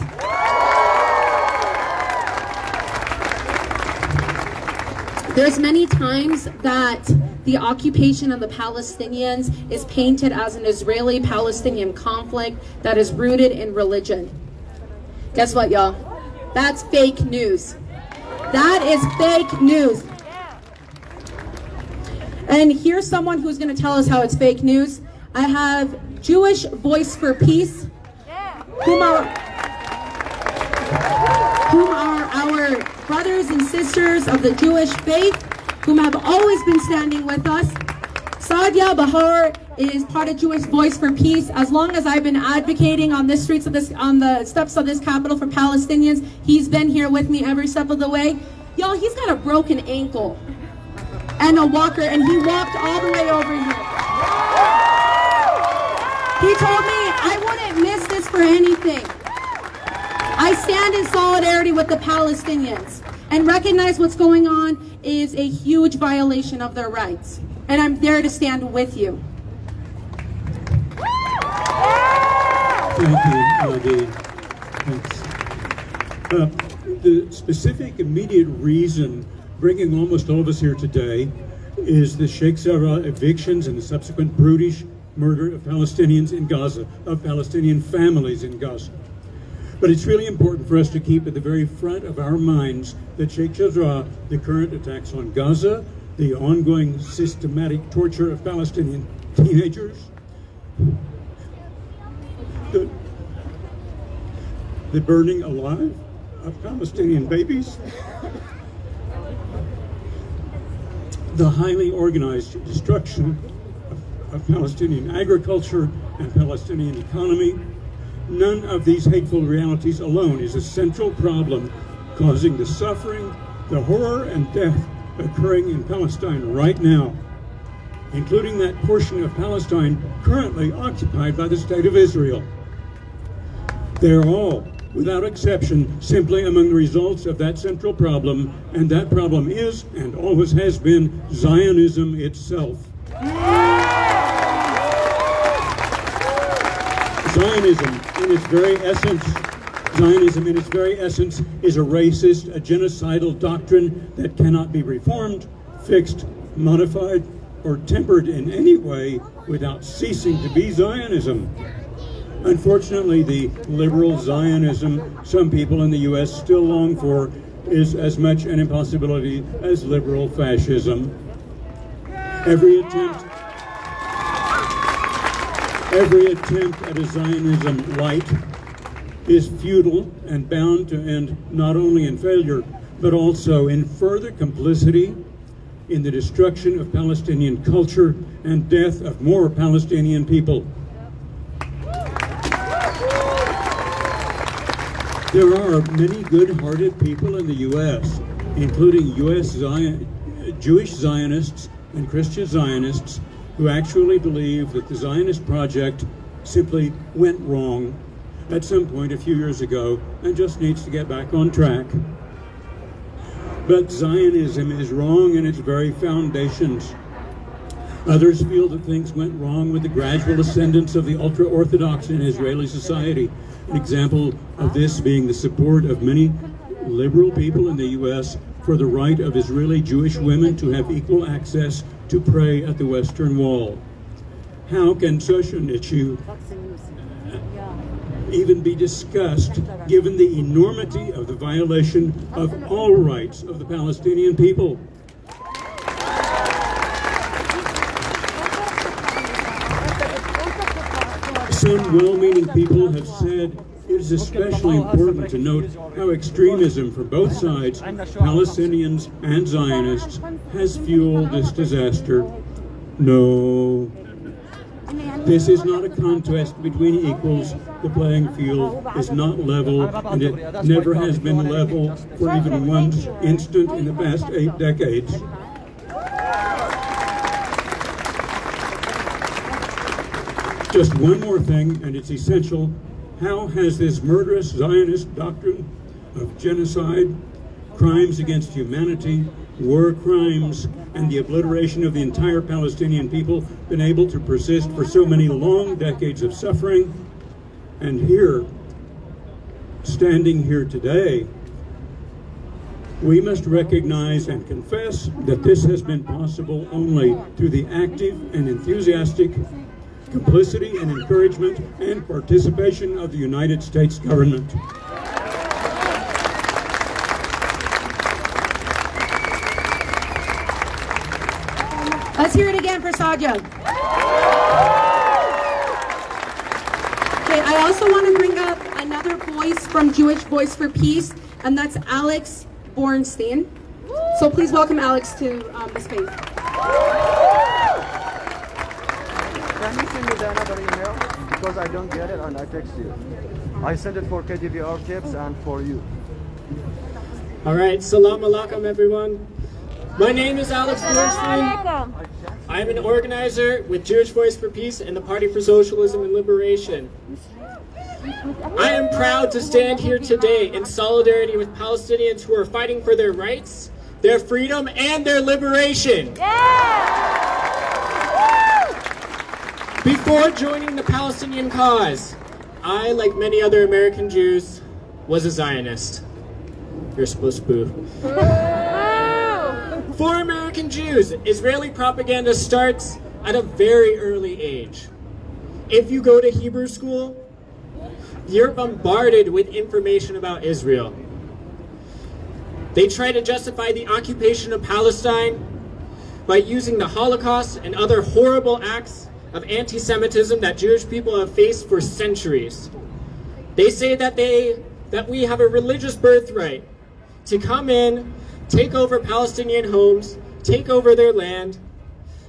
Speaker 2: There's many times that the occupation of the Palestinians is painted as an Israeli-Palestinian conflict that is rooted in religion. Guess what, y'all? That's fake news. That is fake news. And here's someone who's going to tell us how it's fake news. I have Jewish Voice for Peace, whom are our brothers and sisters of the Jewish faith, whom have always been standing with us. Sadia Bahar is part of Jewish Voice for Peace. As long as I've been advocating on the steps of this Capitol for Palestinians, he's been here with me every step of the way. Y'all, he's got a broken ankle and a walker, and he walked all the way over here. He told me I wouldn't miss this for anything. I stand in solidarity with the Palestinians and recognize what's going on is a huge violation of their rights. And I'm there to stand with you.
Speaker 9: Thank you, Nadine. Thanks. The specific immediate reason bringing almost all of us here today is the Sheikh Jarrah evictions and the subsequent brutish murder of Palestinians in Gaza, of Palestinian families in Gaza. But it's really important for us to keep at the very front of our minds that Sheikh Jarrah, the current attacks on Gaza, the ongoing systematic torture of Palestinian teenagers, the burning alive of Palestinian babies, the highly organized destruction of Palestinian agriculture and Palestinian economy. None of these hateful realities alone is a central problem causing the suffering, the horror, and death occurring in Palestine right now, including that portion of Palestine currently occupied by the State of Israel. They're all, without exception, simply among the results of that central problem, and that problem is, and always has been, Zionism itself. Zionism in its very essence is a racist, a genocidal doctrine that cannot be reformed, fixed, modified, or tempered in any way without ceasing to be Zionism. Unfortunately, the liberal Zionism some people in the U.S. still long for is as much an impossibility as liberal fascism. Every attempt at a Zionism light is futile and bound to end not only in failure, but also in further complicity in the destruction of Palestinian culture and death of more Palestinian people. There are many good-hearted people in the U.S., including Jewish Zionists and Christian Zionists, who actually believe that the Zionist project simply went wrong at some point a few years ago and just needs to get back on track. But Zionism is wrong in its very foundations. Others feel that things went wrong with the gradual ascendance of the ultra-Orthodox in Israeli society. An example of this being the support of many liberal people in the U.S. for the right of Israeli Jewish women to have equal access to pray at the Western Wall. How can such an issue even be discussed given the enormity of the violation of all rights of the Palestinian people? Some well-meaning people have said it is especially important to note how extremism from both sides, Palestinians and Zionists, has fueled this disaster. No. This is not a contest between equals. The playing field is not level, and it never has been level for even one instant in the past 8 decades. Just one more thing, and it's essential. How has this murderous Zionist doctrine of genocide, crimes against humanity, war crimes, and the obliteration of the entire Palestinian people been able to persist for so many long decades of suffering? And here, standing here today, we must recognize and confess that this has been possible only through the active and enthusiastic complicity and encouragement and participation of the United States government.
Speaker 2: Let's hear it again for Sadia. Okay, I also want to bring up another voice from Jewish Voice for Peace, and that's Alex Bornstein. So please welcome Alex to the space.
Speaker 10: Can you send me the another email? Because I don't get it and I text you. I sent it for KDVR tips and for you.
Speaker 11: All right, salam alaikum everyone. My name is Alex Bornstein. I am an organizer with Jewish Voice for Peace and the Party for Socialism and Liberation. I am proud to stand here today in solidarity with Palestinians who are fighting for their rights, their freedom, and their liberation. Before joining the Palestinian cause, I, like many other American Jews, was a Zionist. You're supposed to boo. For American Jews, Israeli propaganda starts at a very early age. If you go to Hebrew school, you're bombarded with information about Israel. They try to justify the occupation of Palestine by using the Holocaust and other horrible acts of anti-Semitism that Jewish people have faced for centuries. They say that we have a religious birthright to come in, take over Palestinian homes, take over their land,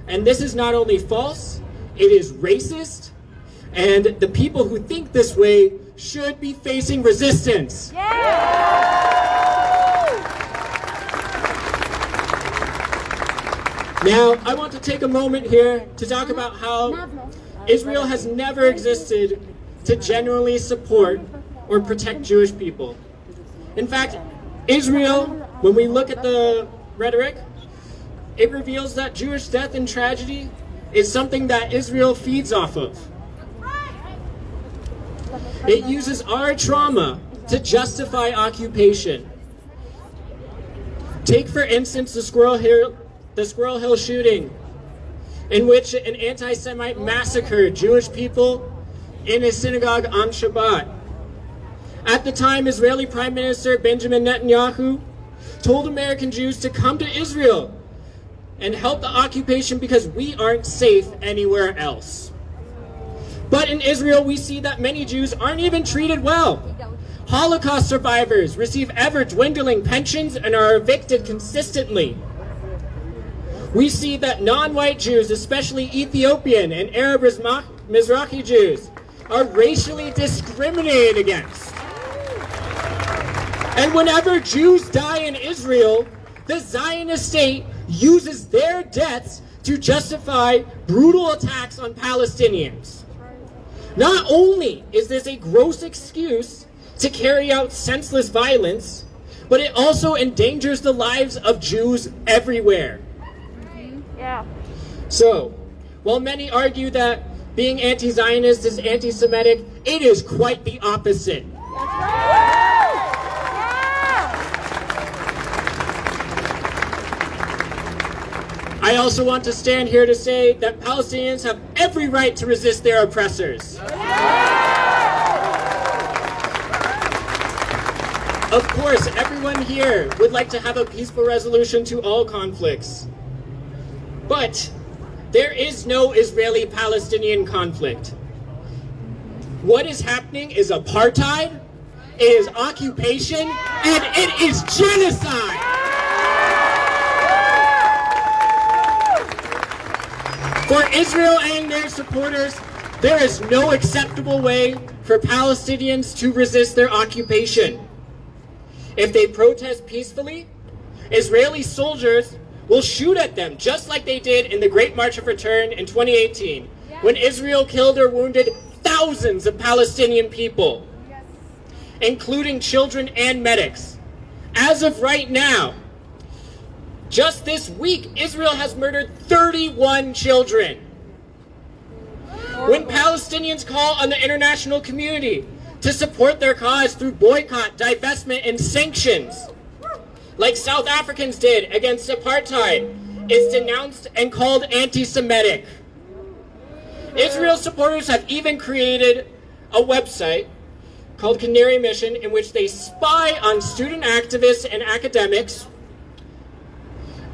Speaker 11: and this is not only false, it is racist, and the people who think this way should be facing resistance. Now, I want to take a moment here to talk about how Israel has never existed to genuinely support or protect Jewish people. In fact, Israel, when we look at the rhetoric, it reveals that Jewish death and tragedy is something that Israel feeds off of. It uses our trauma to justify occupation. Take, for instance, the Squirrel Hill shooting, in which an anti-Semite massacred Jewish people in a synagogue on Shabbat. At the time, Israeli Prime Minister Benjamin Netanyahu told American Jews to come to Israel and help the occupation because we aren't safe anywhere else. But in Israel, we see that many Jews aren't even treated well. Holocaust survivors receive ever-dwindling pensions and are evicted consistently. We see that non-white Jews, especially Ethiopian and Arab Mizrahi Jews, are racially discriminated against. And whenever Jews die in Israel, the Zionist state uses their deaths to justify brutal attacks on Palestinians. Not only is this a gross excuse to carry out senseless violence, but it also endangers the lives of Jews everywhere.
Speaker 8: Yeah.
Speaker 11: So, while many argue that being anti-Zionist is anti-Semitic, it is quite the opposite. I also want to stand here to say that Palestinians have every right to resist their oppressors. Of course, everyone here would like to have a peaceful resolution to all conflicts. But there is no Israeli-Palestinian conflict. What is happening is apartheid, it is occupation, and it is genocide! For Israel and their supporters, there is no acceptable way for Palestinians to resist their occupation. If they protest peacefully, Israeli soldiers will shoot at them, just like they did in the Great March of Return in 2018, when Israel killed or wounded thousands of Palestinian people, including children and medics. As of right now, just this week, Israel has murdered 31 children. When Palestinians call on the international community to support their cause through boycott, divestment, and sanctions, like South Africans did against apartheid, is denounced and called anti-Semitic. Israel supporters have even created a website called Canary Mission, in which they spy on student activists and academics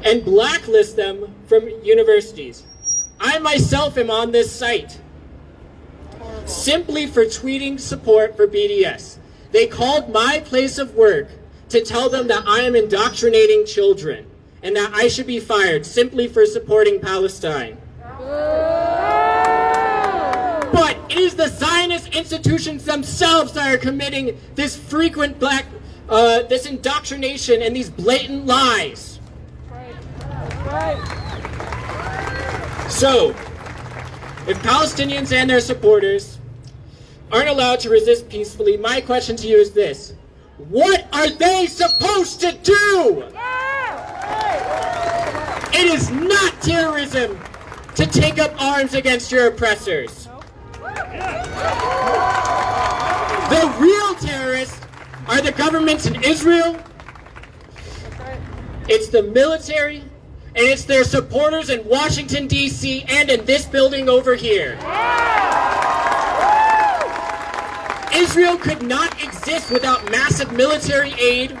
Speaker 11: and blacklist them from universities. I myself am on this site simply for tweeting support for BDS. They called my place of work to tell them that I am indoctrinating children and that I should be fired simply for supporting Palestine. But it is the Zionist institutions themselves that are committing this frequent this indoctrination and these blatant lies. So, if Palestinians and their supporters aren't allowed to resist peacefully, my question to you is this: what are they supposed to do? It is not terrorism to take up arms against your oppressors. The real terrorists are the governments in Israel, it's the military, and it's their supporters in Washington, D.C., and in this building over here. Israel could not exist without massive military aid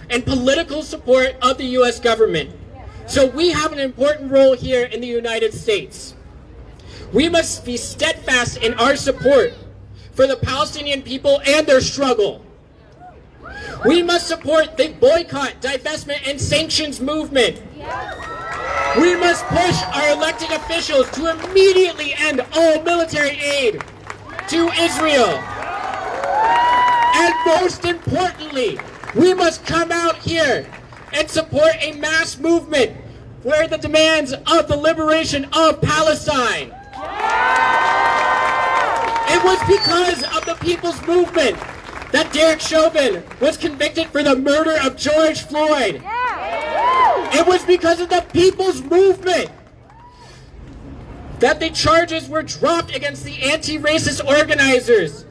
Speaker 11: and political support of the U.S. government. So we have an important role here in the United States. We must be steadfast in our support for the Palestinian people and their struggle. We must support the boycott, divestment, and sanctions movement. We must push our elected officials to immediately end all military aid to Israel. And most importantly, we must come out here and support a mass movement for the demands of the liberation of Palestine. It was because of the people's movement that Derek Chauvin was convicted for the murder of George Floyd. It was because of the people's movement that the charges were dropped against the anti-racist organizers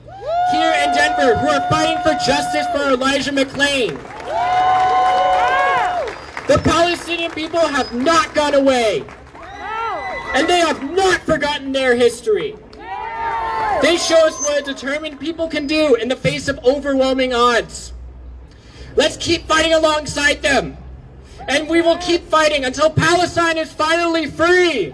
Speaker 11: here in Denver who are fighting for justice for Elijah McClain. The Palestinian people have not gone away, and they have not forgotten their history. They show us what a determined people can do in the face of overwhelming odds. Let's keep fighting alongside them, and we will keep fighting until Palestine is finally free.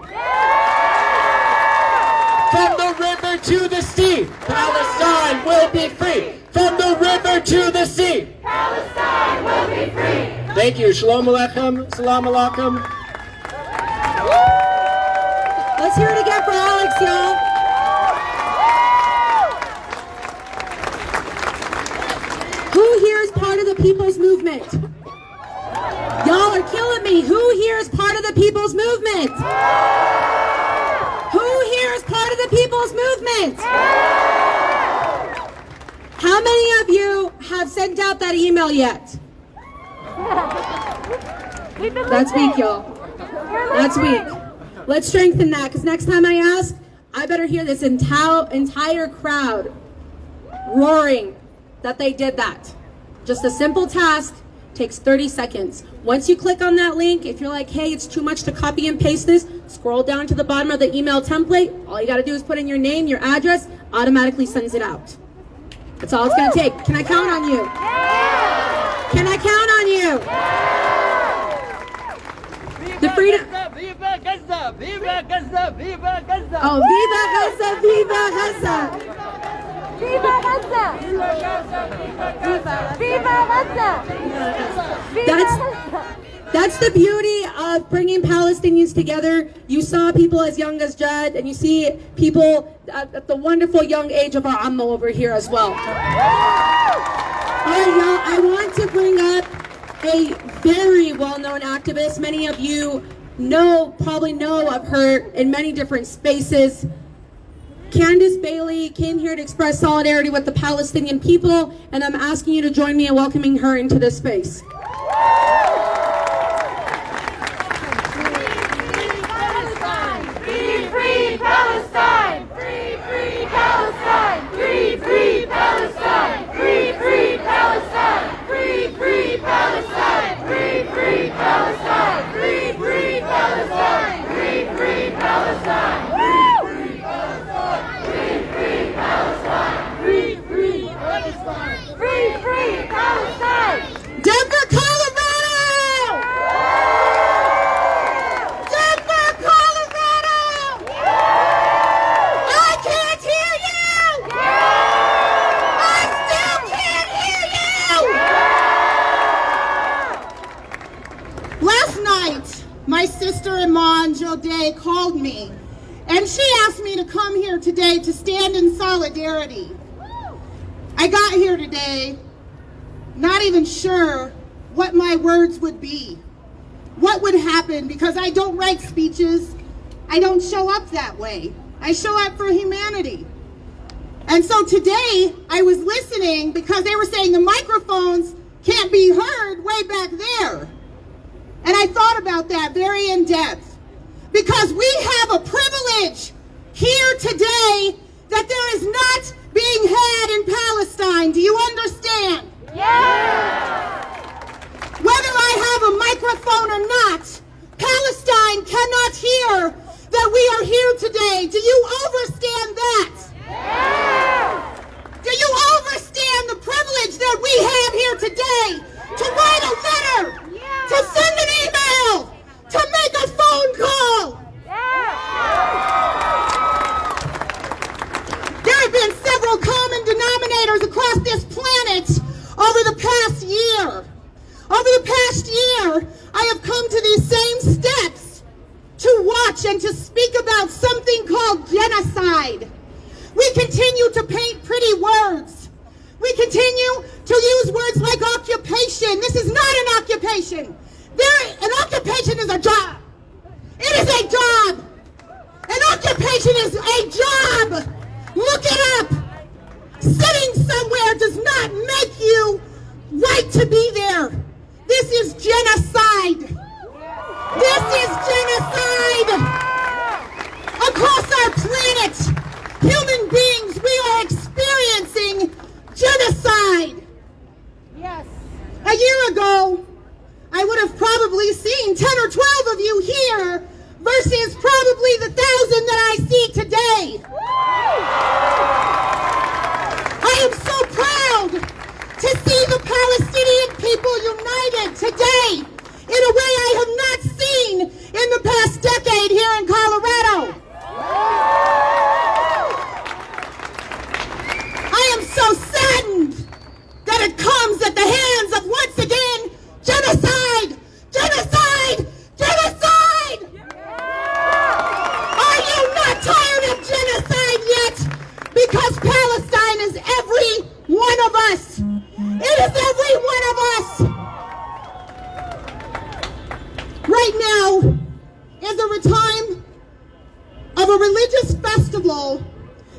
Speaker 11: From the river to the sea, Palestine will be free. From the river to the sea,
Speaker 4: Palestine will be free.
Speaker 11: Thank you. Shalom Aleichem. Salam Alaikum.
Speaker 2: Let's hear it again for Alex, y'all. Who here is part of the people's movement? Y'all are killing me. Who here is part of the people's movement? Who here is part of the people's movement? How many of you have sent out that email yet? That's weak, y'all. That's weak. Let's strengthen that, because next time I ask, I better hear this entire crowd roaring that they did that. Just a simple task, takes 30 seconds. Once you click on that link, if you're like, hey, it's too much to copy and paste this, scroll down to the bottom of the email template. All you got to do is put in your name, your address, automatically sends it out. That's all it's going to take. Can I count on you? Can I count on you? The freedom.
Speaker 12: Viva Gaza! Viva Gaza! Viva Gaza!
Speaker 2: Oh, Viva Gaza! Viva Gaza!
Speaker 8: Viva Gaza! Viva Gaza!
Speaker 2: That's the beauty of bringing Palestinians together. You saw people as young as Judd, and you see people at the wonderful young age of our Amma over here as well. All right, y'all, I want to bring up a very well-known activist. Many of you probably know of her in many different spaces. Candace Bailey came here to express solidarity with the Palestinian people, and I'm asking you to join me in welcoming her into this space.
Speaker 4: Free, free Palestine! Free, free Palestine! Free, free Palestine! Free, free Palestine! Free, free Palestine! Free, free Palestine! Free, free Palestine! Free, free Palestine! Free, free Palestine! Free, free Palestine! Free, free Palestine!
Speaker 2: Denver, Colorado! Denver, Colorado! I can't hear you! I still can't hear you!
Speaker 13: Last night, my sister Iman Jodeh called me, and she asked me to come here today to stand in solidarity. I got here today not even sure what my words would be, what would happen, because I don't write speeches. I don't show up that way. I show up for humanity. And so today I was listening because they were saying the microphones can't be heard way back there. And I thought about that very in depth, because we have a privilege here today that there is not being had in Palestine. Do you understand?
Speaker 4: Yeah!
Speaker 13: Whether I have a microphone or not, Palestine cannot hear that we are here today. Do you understand that?
Speaker 4: Yeah!
Speaker 13: Do you understand the privilege that we have here today to write a letter, to send an email, to denominators across this planet over the past year. Over the past year, I have come to these same steps to watch and to speak about something called genocide. We continue to paint pretty words. We continue to use words like occupation. This is not an occupation. An occupation is a job. It is a job. An occupation is a job. Look it up. Sitting somewhere does not make you right to be there. This is genocide. This is genocide. Across our planet, human beings, we are experiencing genocide. Yes. A year ago, I would have probably seen 10 or 12 of you here versus probably the 1,000 that I see today. I am so proud to see the Palestinian people united today in a way I have not seen in the past decade here in Colorado. I am so saddened that it comes at the hands of, once again, genocide! Genocide! Genocide! Are you not tired of genocide yet? Because Palestine is every one of us. It is every one of us. Right now is a time of a religious festival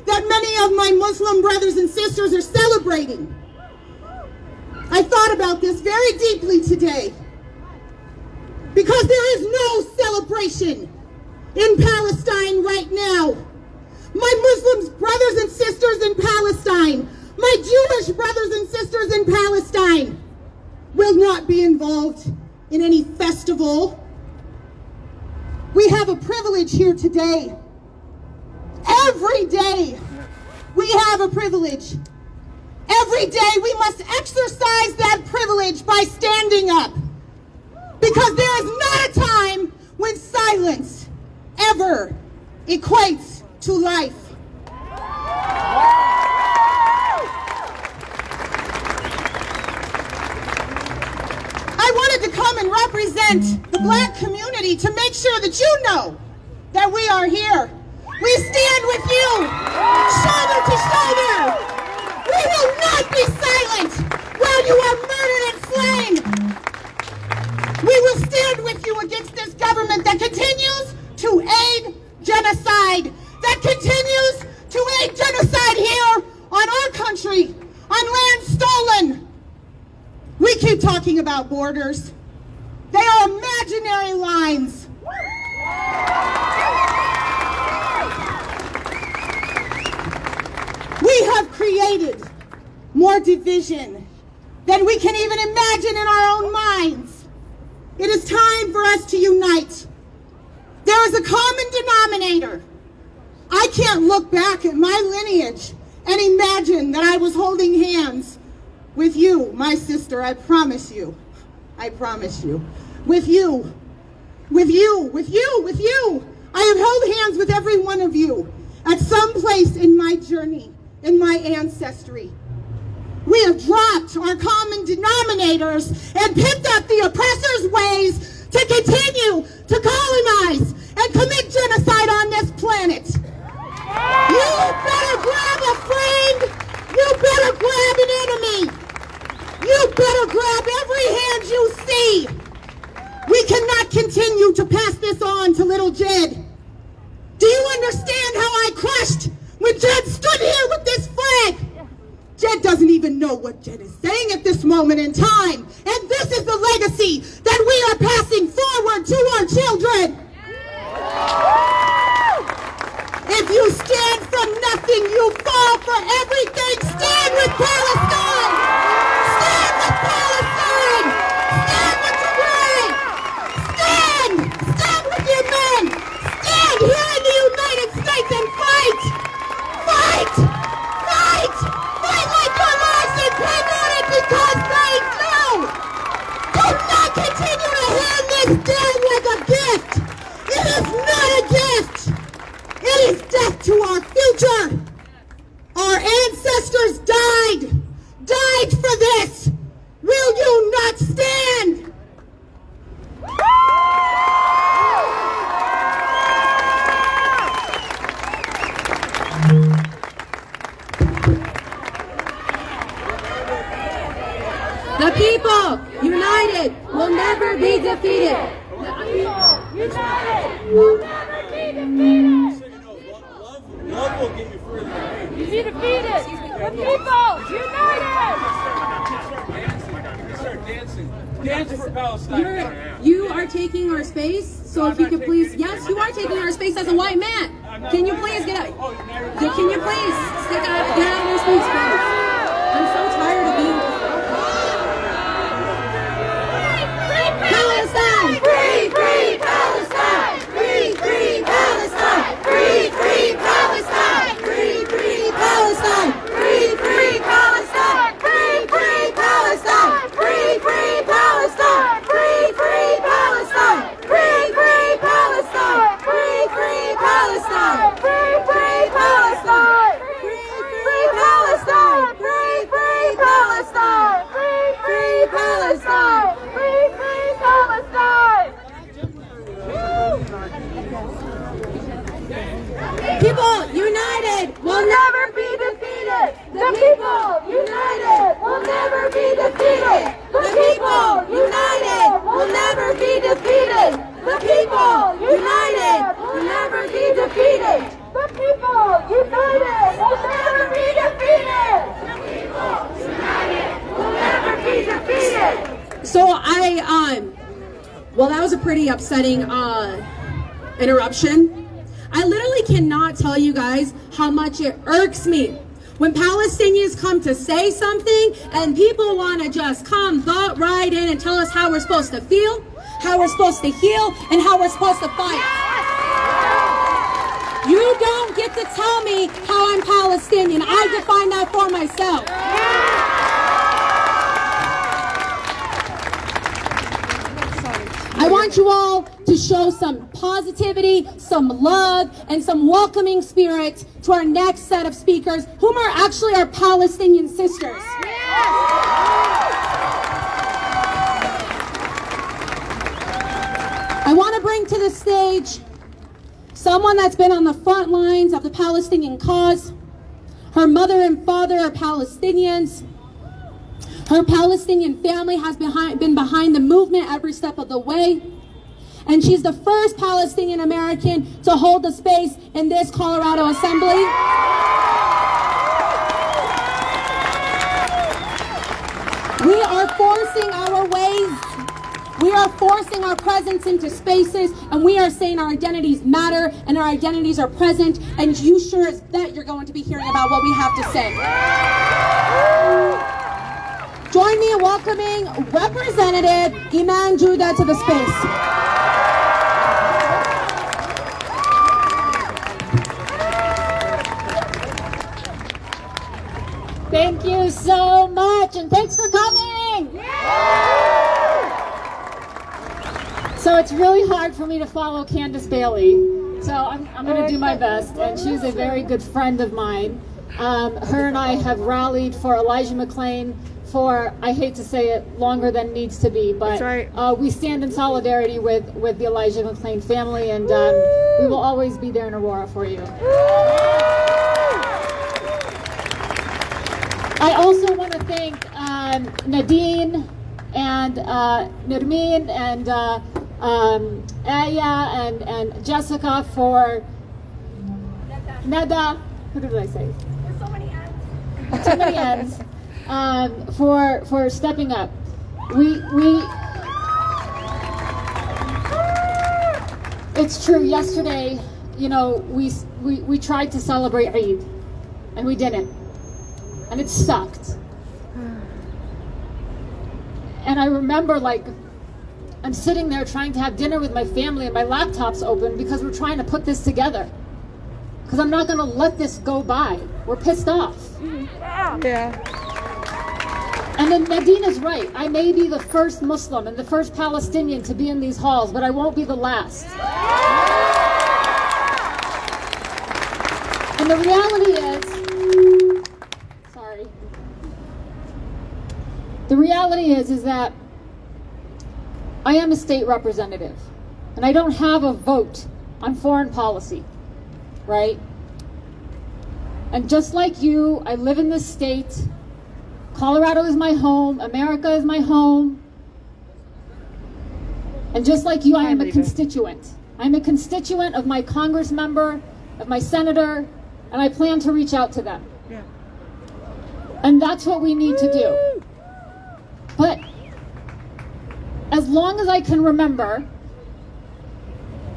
Speaker 13: that many of my Muslim brothers and sisters are celebrating. I thought about this very deeply today because there is no celebration in Palestine right now. My Muslim brothers and sisters in Palestine, my Jewish brothers and sisters in Palestine will not be involved in any festival. We have a privilege here today. Every day we have a privilege. Every day we must exercise that privilege by standing up. Because there is not a time when silence ever equates to life. I wanted to come and represent the Black community to make sure that you know that we are here. We stand with you, shoulder to shoulder. We will not be silent while you are murdered and slain. We will stand with you against this government that continues to aid genocide, that continues to aid genocide here on our country, on land stolen. We keep talking about borders. They are imaginary lines. We have created more division than we can even imagine in our own minds. It is time for us to unite. There is a common denominator. I can't look back at my lineage and imagine that I was holding hands with you, my sister, I promise you. I promise you. With you. With you. With you. With you. I have held hands with every one of you at some place in my journey, in my ancestry. We have dropped our common denominators and picked up the oppressor's ways to continue to colonize and commit genocide on this planet. You better grab a friend. You better grab an enemy. You better grab every hand you see. We cannot continue to pass this on to little Jed. Do you understand how I crushed when Jed stood here with this flag? Jed doesn't even know what Jed is saying at this moment in time. And this is the legacy that we are passing forward to our children. If you stand for nothing, you fall for everything. Stand with Palestine. Stand with Palestine. Stand with Tigray. Stand. Stand with your men. Stand here in the United States and fight. Fight. Fight. Fight like your lives depend on it because they do. Do not continue to hand this down like a gift. It is not a gift. It is death to our future, our ancestors.
Speaker 2: will never be defeated.
Speaker 4: The people united will never be defeated.
Speaker 9: Love will get you further than hate.
Speaker 4: Be defeated. The people united.
Speaker 9: Start dancing. Dance for Palestine.
Speaker 2: You are taking our space, so if you could please, yes, you are taking our space as a white man. Can you please get out? Can you please get out of our space, please? I'm so tired of being.
Speaker 4: Palestine! Free, free Palestine! Free, free Palestine! Free, free Palestine! Free, free Palestine! Free, free Palestine! Free, free Palestine! Free, free Palestine! Free, free Palestine! Free, free Palestine! Free, free Palestine! Free, free Palestine! Free, free Palestine! Free, free Palestine! Free, free Palestine! Free, free Palestine!
Speaker 2: People united
Speaker 4: Will never be defeated! The people united will never be defeated! The people united will never be defeated! The people united will never be defeated! The people united will never be defeated! The people united will never be defeated!
Speaker 2: So well, that was a pretty upsetting interruption. I literally cannot tell you guys how much it irks me when Palestinians come to say something and people want to just come butt right in and tell us how we're supposed to feel, how we're supposed to heal, and how we're supposed to fight. You don't get to tell me how I'm Palestinian. I define that for myself. I want you all to show some positivity, some love, and some welcoming spirit to our next set of speakers, whom are actually our Palestinian sisters. I want to bring to the stage someone that's been on the front lines of the Palestinian cause. Her mother and father are Palestinians. Her Palestinian family has been behind the movement every step of the way. And she's the first Palestinian American to hold the space in this Colorado Assembly. We are forcing our ways. We are forcing our presence into spaces, and we are saying our identities matter and our identities are present, and you sure as bet you're going to be hearing about what we have to say. Join me in welcoming Representative Iman Judah to the space.
Speaker 14: Thank you so much, and thanks for coming. So it's really hard for me to follow Candace Bailey, so I'm going to do my best, and she's a very good friend of mine. Her and I have rallied for Elijah McClain for, I hate to say it, longer than needs to be, but we stand in solidarity with the Elijah McClain family, and we will always be there in Aurora for you. I also want to thank Nadine and Nirmin and Aya and Jessica for Neda. Who did I say? There's so many ends. Too many ends. For stepping up. It's true. Yesterday, you know, we tried to celebrate Eid, and we didn't, and it sucked. And I remember, like, I'm sitting there trying to have dinner with my family, and my laptop's open because we're trying to put this together. Because I'm not going to let this go by. We're pissed off.
Speaker 1: Yeah.
Speaker 14: And then Nadine is right. I may be the first Muslim and the first Palestinian to be in these halls, but I won't be the last. And the reality is, is that I am a state representative, and I don't have a vote on foreign policy, right? And just like you, I live in this state. Colorado is my home. America is my home. And just like you, I am a constituent. I'm a constituent of my Congress member, of my senator, and I plan to reach out to them.
Speaker 1: Yeah.
Speaker 14: And that's what we need to do. But as long as I can remember,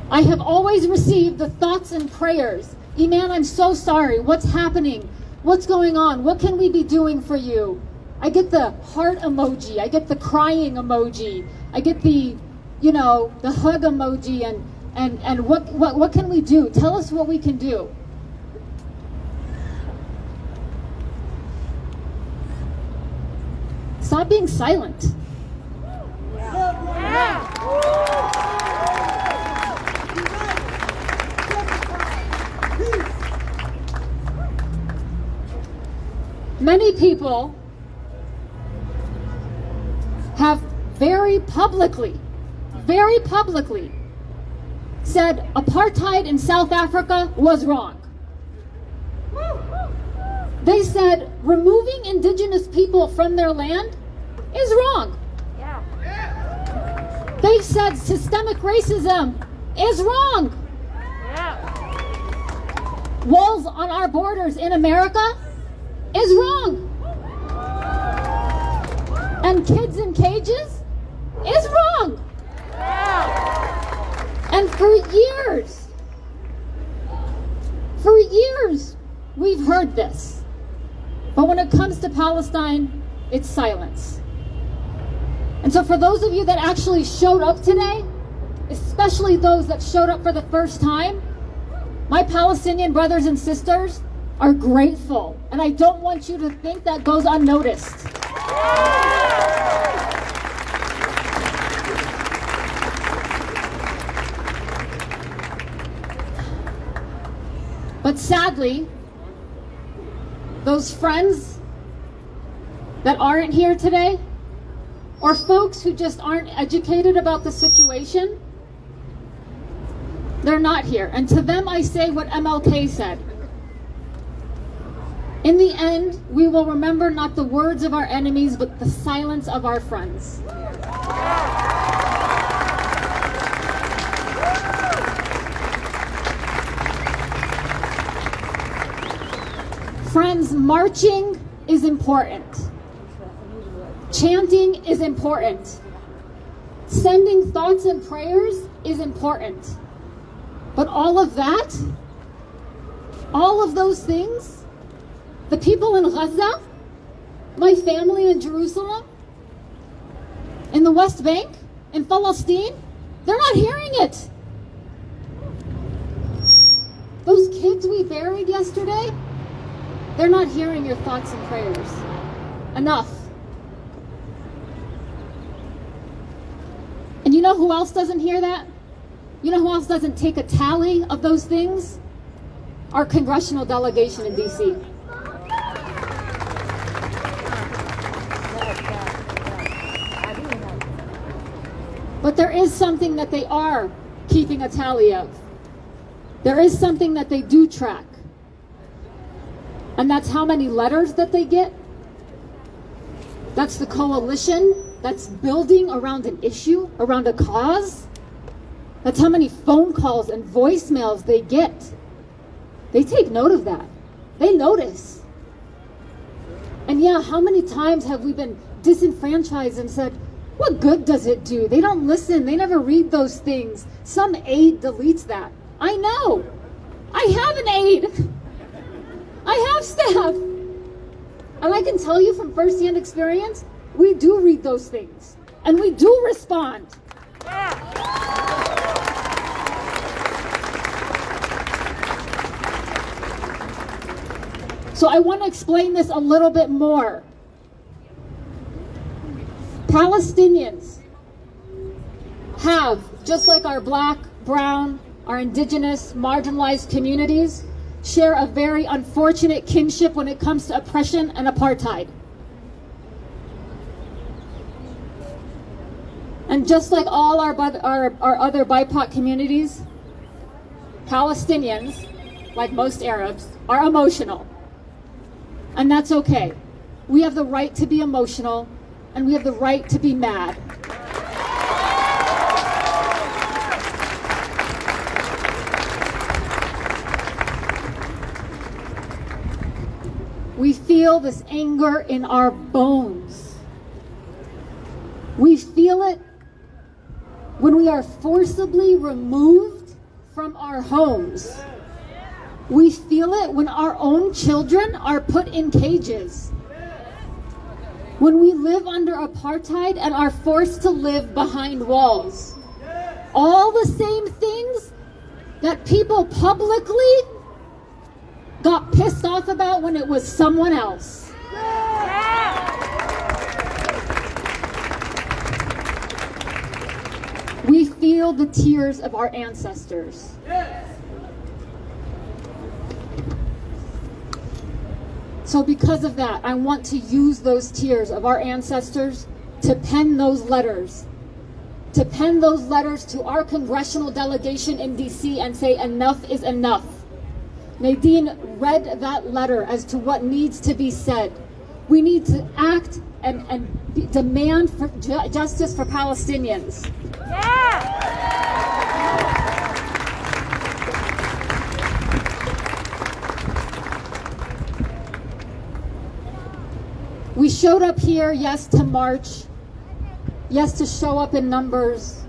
Speaker 14: I have always received the thoughts and prayers. Iman, I'm so sorry. What's happening? What's going on? What can we be doing for you? I get the heart emoji. I get the crying emoji. I get the, you know, the hug emoji. And what can we do? Tell us what we can do. Stop being silent. Many people have very publicly said apartheid in South Africa was wrong. They said removing indigenous people from their land is wrong. They said systemic racism is wrong. Walls on our borders in America is wrong. And kids in cages is wrong. And for years, we've heard this. But when it comes to Palestine, it's silence. And so for those of you that actually showed up today, especially those that showed up for the first time, my Palestinian brothers and sisters are grateful. And I don't want you to think that goes unnoticed. But sadly, those friends that aren't here today, or folks who just aren't educated about the situation, they're not here. And to them I say what MLK said. In the end, we will remember not the words of our enemies, but the silence of our friends. Friends, marching is important. Chanting is important. Sending thoughts and prayers is important. But all of that, all of those things, the people in Gaza, my family in Jerusalem, in the West Bank, in Palestine, they're not hearing it. Those kids we buried yesterday, they're not hearing your thoughts and prayers. Enough. And you know who else doesn't hear that? You know who else doesn't take a tally of those things? Our congressional delegation in DC. But there is something that they are keeping a tally of. There is something that they do track. And that's how many letters that they get. That's the coalition that's building around an issue, around a cause. That's how many phone calls and voicemails they get. They take note of that. They notice. And yeah, how many times have we been disenfranchised and said, what good does it do? They don't listen. They never read those things. Some aide deletes that. I know. I have an aide. I have staff. And I can tell you from firsthand experience, we do read those things. And we do respond. So I want to explain this a little bit more. Palestinians have, just like our black, brown, our indigenous, marginalized communities, share a very unfortunate kinship when it comes to oppression and apartheid. And just like all our other BIPOC communities, Palestinians, like most Arabs, are emotional. And that's okay. We have the right to be emotional, and we have the right to be mad. We feel this anger in our bones. We feel it when we are forcibly removed from our homes. We feel it when our own children are put in cages. When we live under apartheid and are forced to live behind walls. All the same things that people publicly got pissed off about when it was someone else. We feel the tears of our ancestors. So because of that, I want to use those tears of our ancestors to pen those letters. To pen those letters to our congressional delegation in DC and say enough is enough. Nadine read that letter as to what needs to be said. We need to act and demand for justice for Palestinians. We showed up here, yes, to march, yes, to show up in numbers.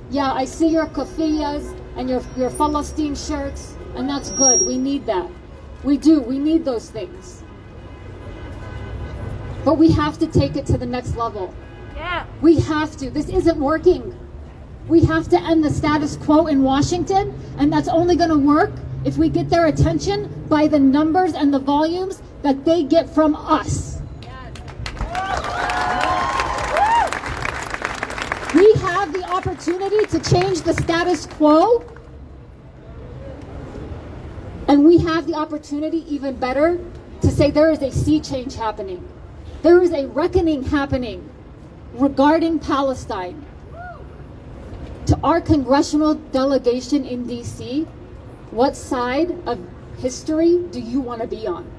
Speaker 14: Yeah, I see your keffiyehs and your Palestine shirts, and that's good. We need that. We do. We need those things. But we have to take it to the next level. Yeah. We have to. This isn't working. We have to end the status quo in Washington, and that's only going to work if we get their attention by the numbers and the volumes that they get from us. We have the opportunity to change the status quo, and we have the opportunity, even better, to say there is a sea change happening. There is a reckoning happening regarding Palestine. To our congressional delegation in DC, what side of history do you want to be on?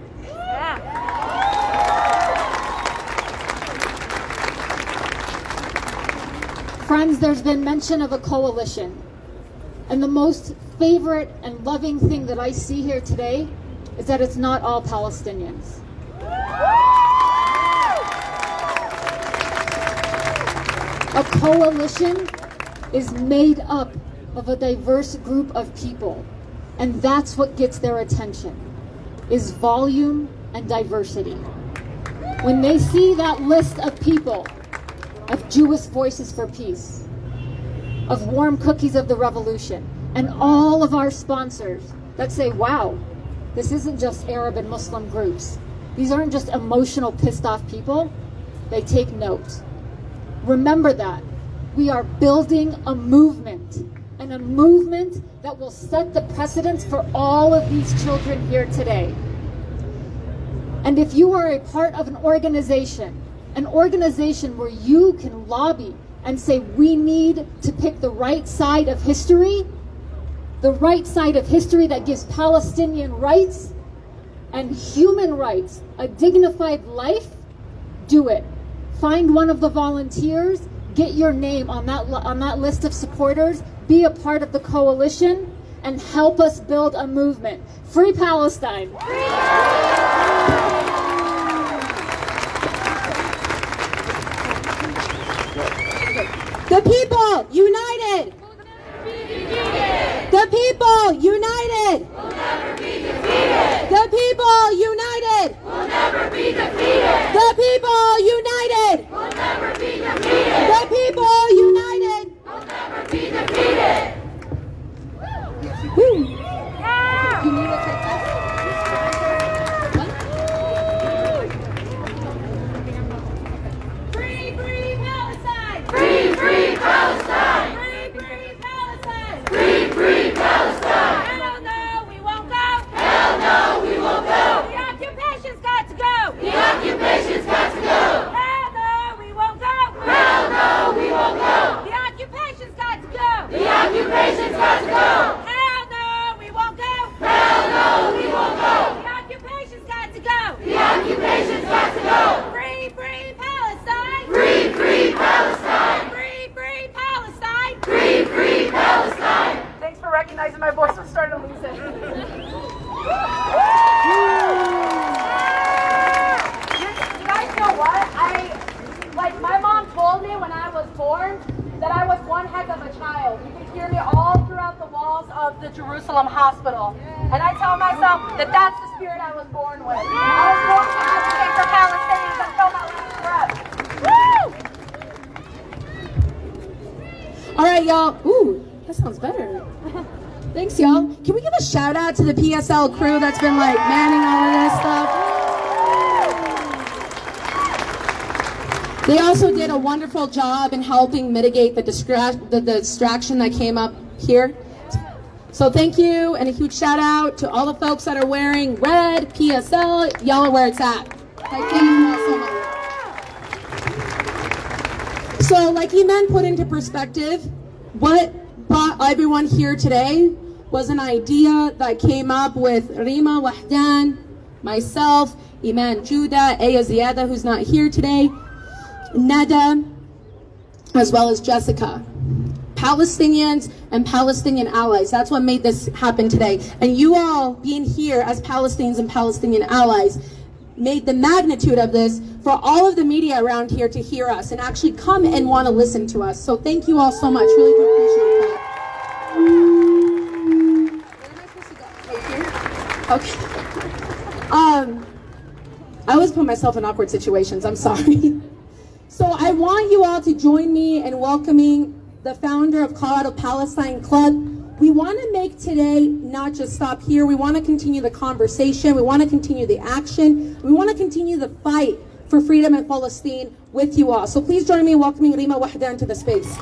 Speaker 14: Friends, there's been mention of a coalition. And the most favorite and loving thing that I see here today is that it's not all Palestinians. A coalition is made up of a diverse group of people. And that's what gets their attention, is volume and diversity. When they see that list of people, of Jewish Voices for Peace, of Warm Cookies of the Revolution, and all of our sponsors that say, wow, this isn't just Arab and Muslim groups. These aren't just emotional, pissed off people. They take note. Remember that. We are building a movement, and a movement that will set the precedence for all of these children here today. And if you are a part of an organization where you can lobby and say we need to pick the right side of history, the right side of history that gives Palestinian rights and human rights, a dignified life, do it. Find one of the volunteers, get your name on that list of supporters, be a part of the coalition, and help us build a movement. Free Palestine! Free Palestine!
Speaker 2: The people united! The people united!
Speaker 4: We'll never be defeated!
Speaker 2: The people united!
Speaker 4: We'll never be defeated!
Speaker 2: The people united!
Speaker 4: We'll never be defeated!
Speaker 2: The people united!
Speaker 4: We'll never be defeated!
Speaker 2: Woo!
Speaker 4: Yeah!
Speaker 2: You need to take that?
Speaker 4: Free, free Palestine! Free, free Palestine! Free, free Palestine! Free, free Palestine! Hell no, we won't go! Hell no, we won't go! The occupation's got to go! The occupation's got to go! Hell no, we won't go! Hell no, we won't go! The occupation's got to go! The occupation's got to go! Hell no, we won't go! Hell no, we won't go! The occupation's got to go! The occupation's got to go! Free, free Palestine! Free, free Palestine! Free, free Palestine! Free, free Palestine!
Speaker 15: Thanks for recognizing my voice. I'm starting to lose it.
Speaker 8: born with. I was born to advocate for Palestinians and fill my life for us. Woo!
Speaker 2: All right, y'all. Ooh, that sounds better. Thanks, y'all. Can we give a shout out to the PSL crew that's been like manning all of this stuff? They also did a wonderful job in helping mitigate the distraction that came up here. So thank you, and a huge shout out to all the folks that are wearing red, PSL. Y'all are where it's at. Thank you all so much. So like Iman put into perspective, what brought everyone here today was an idea that came up with Rima Wahdan, myself, Iman Juda, Aya Ziyada, who's not here today, Nada, as well as Jessica. Palestinians and Palestinian allies. That's what made this happen today. And you all being here as Palestinians and Palestinian allies made the magnitude of this for all of the media around here to hear us and actually come and want to listen to us. So thank you all so much. Really do appreciate that. Where am I supposed to go? Right here? Okay. I always put myself in awkward situations. I'm sorry. So I want you all to join me in welcoming the founder of Colorado Palestine Club. We want to make today not just stop here. We want to continue the conversation. We want to continue the action. We want to continue the fight for freedom in Palestine with you all. So please join me in welcoming Rima Wahdan to the space.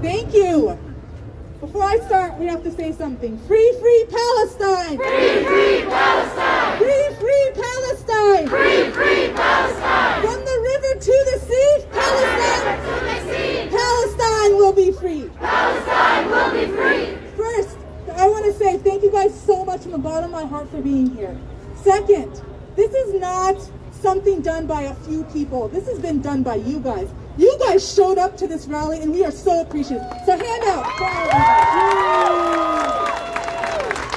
Speaker 13: Thank you. Before I start, we have to say something. Free, free Palestine!
Speaker 4: Free, free Palestine!
Speaker 13: Free, free Palestine!
Speaker 4: Free, free Palestine!
Speaker 13: From the river to the sea, Palestine will be free.
Speaker 4: Palestine will be free.
Speaker 13: First, I want to say thank you guys so much from the bottom of my heart for being here. Second, this is not something done by a few people. This has been done by you guys. You guys showed up to this rally, and we are so appreciative. So hand out.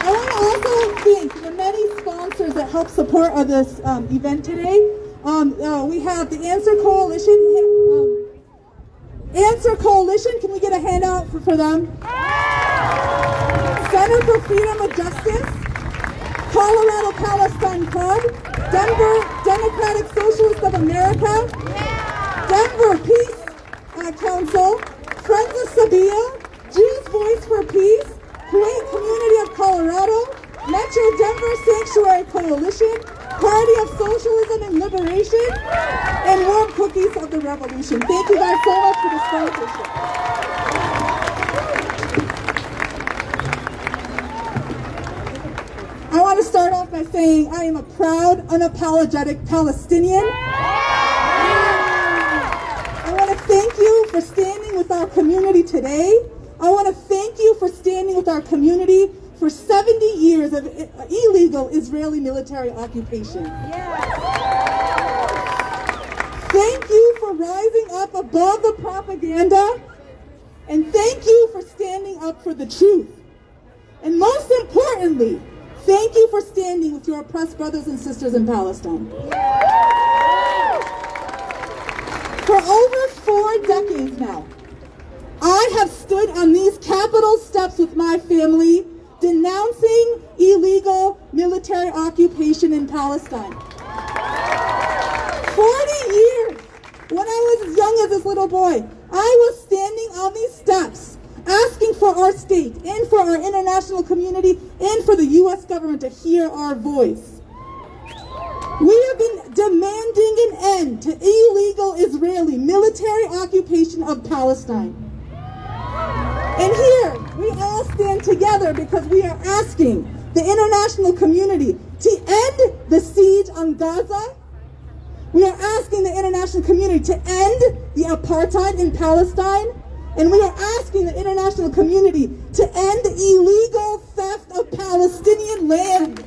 Speaker 13: I want to also thank the many sponsors that help support this event today. We have the Answer Coalition. Answer Coalition, can we get a handout for them? Center for Freedom of Justice, Colorado Palestine Club, Denver Democratic Socialists of America, Denver Peace Council, Friends of Sabia, Jews Voice for Peace, Kuwait Community of Colorado, Metro Denver Sanctuary Coalition, Party of Socialism and Liberation, and Warm Cookies of the Revolution. Thank you guys so much for the sponsorship. I want to start off by saying I am a proud, unapologetic Palestinian. I want to thank you for standing with our community today. I want to thank you for standing with our community for 70 years of illegal Israeli military occupation. Thank you for rising up above the propaganda, and thank you for standing up for the truth. And most importantly, thank you for standing with your oppressed brothers and sisters in Palestine. For over 4 decades now, I have stood on these Capitol steps with my family denouncing illegal military occupation in Palestine. 40 years, when I was as young as this little boy, I was standing on these steps asking for our state and for our international community and for the U.S. government to hear our voice. We have been demanding an end to illegal Israeli military occupation of Palestine. And here, we all stand together because we are asking the international community to end the siege on Gaza. We are asking the international community to end the apartheid in Palestine. And we are asking the international community to end the illegal theft of Palestinian land.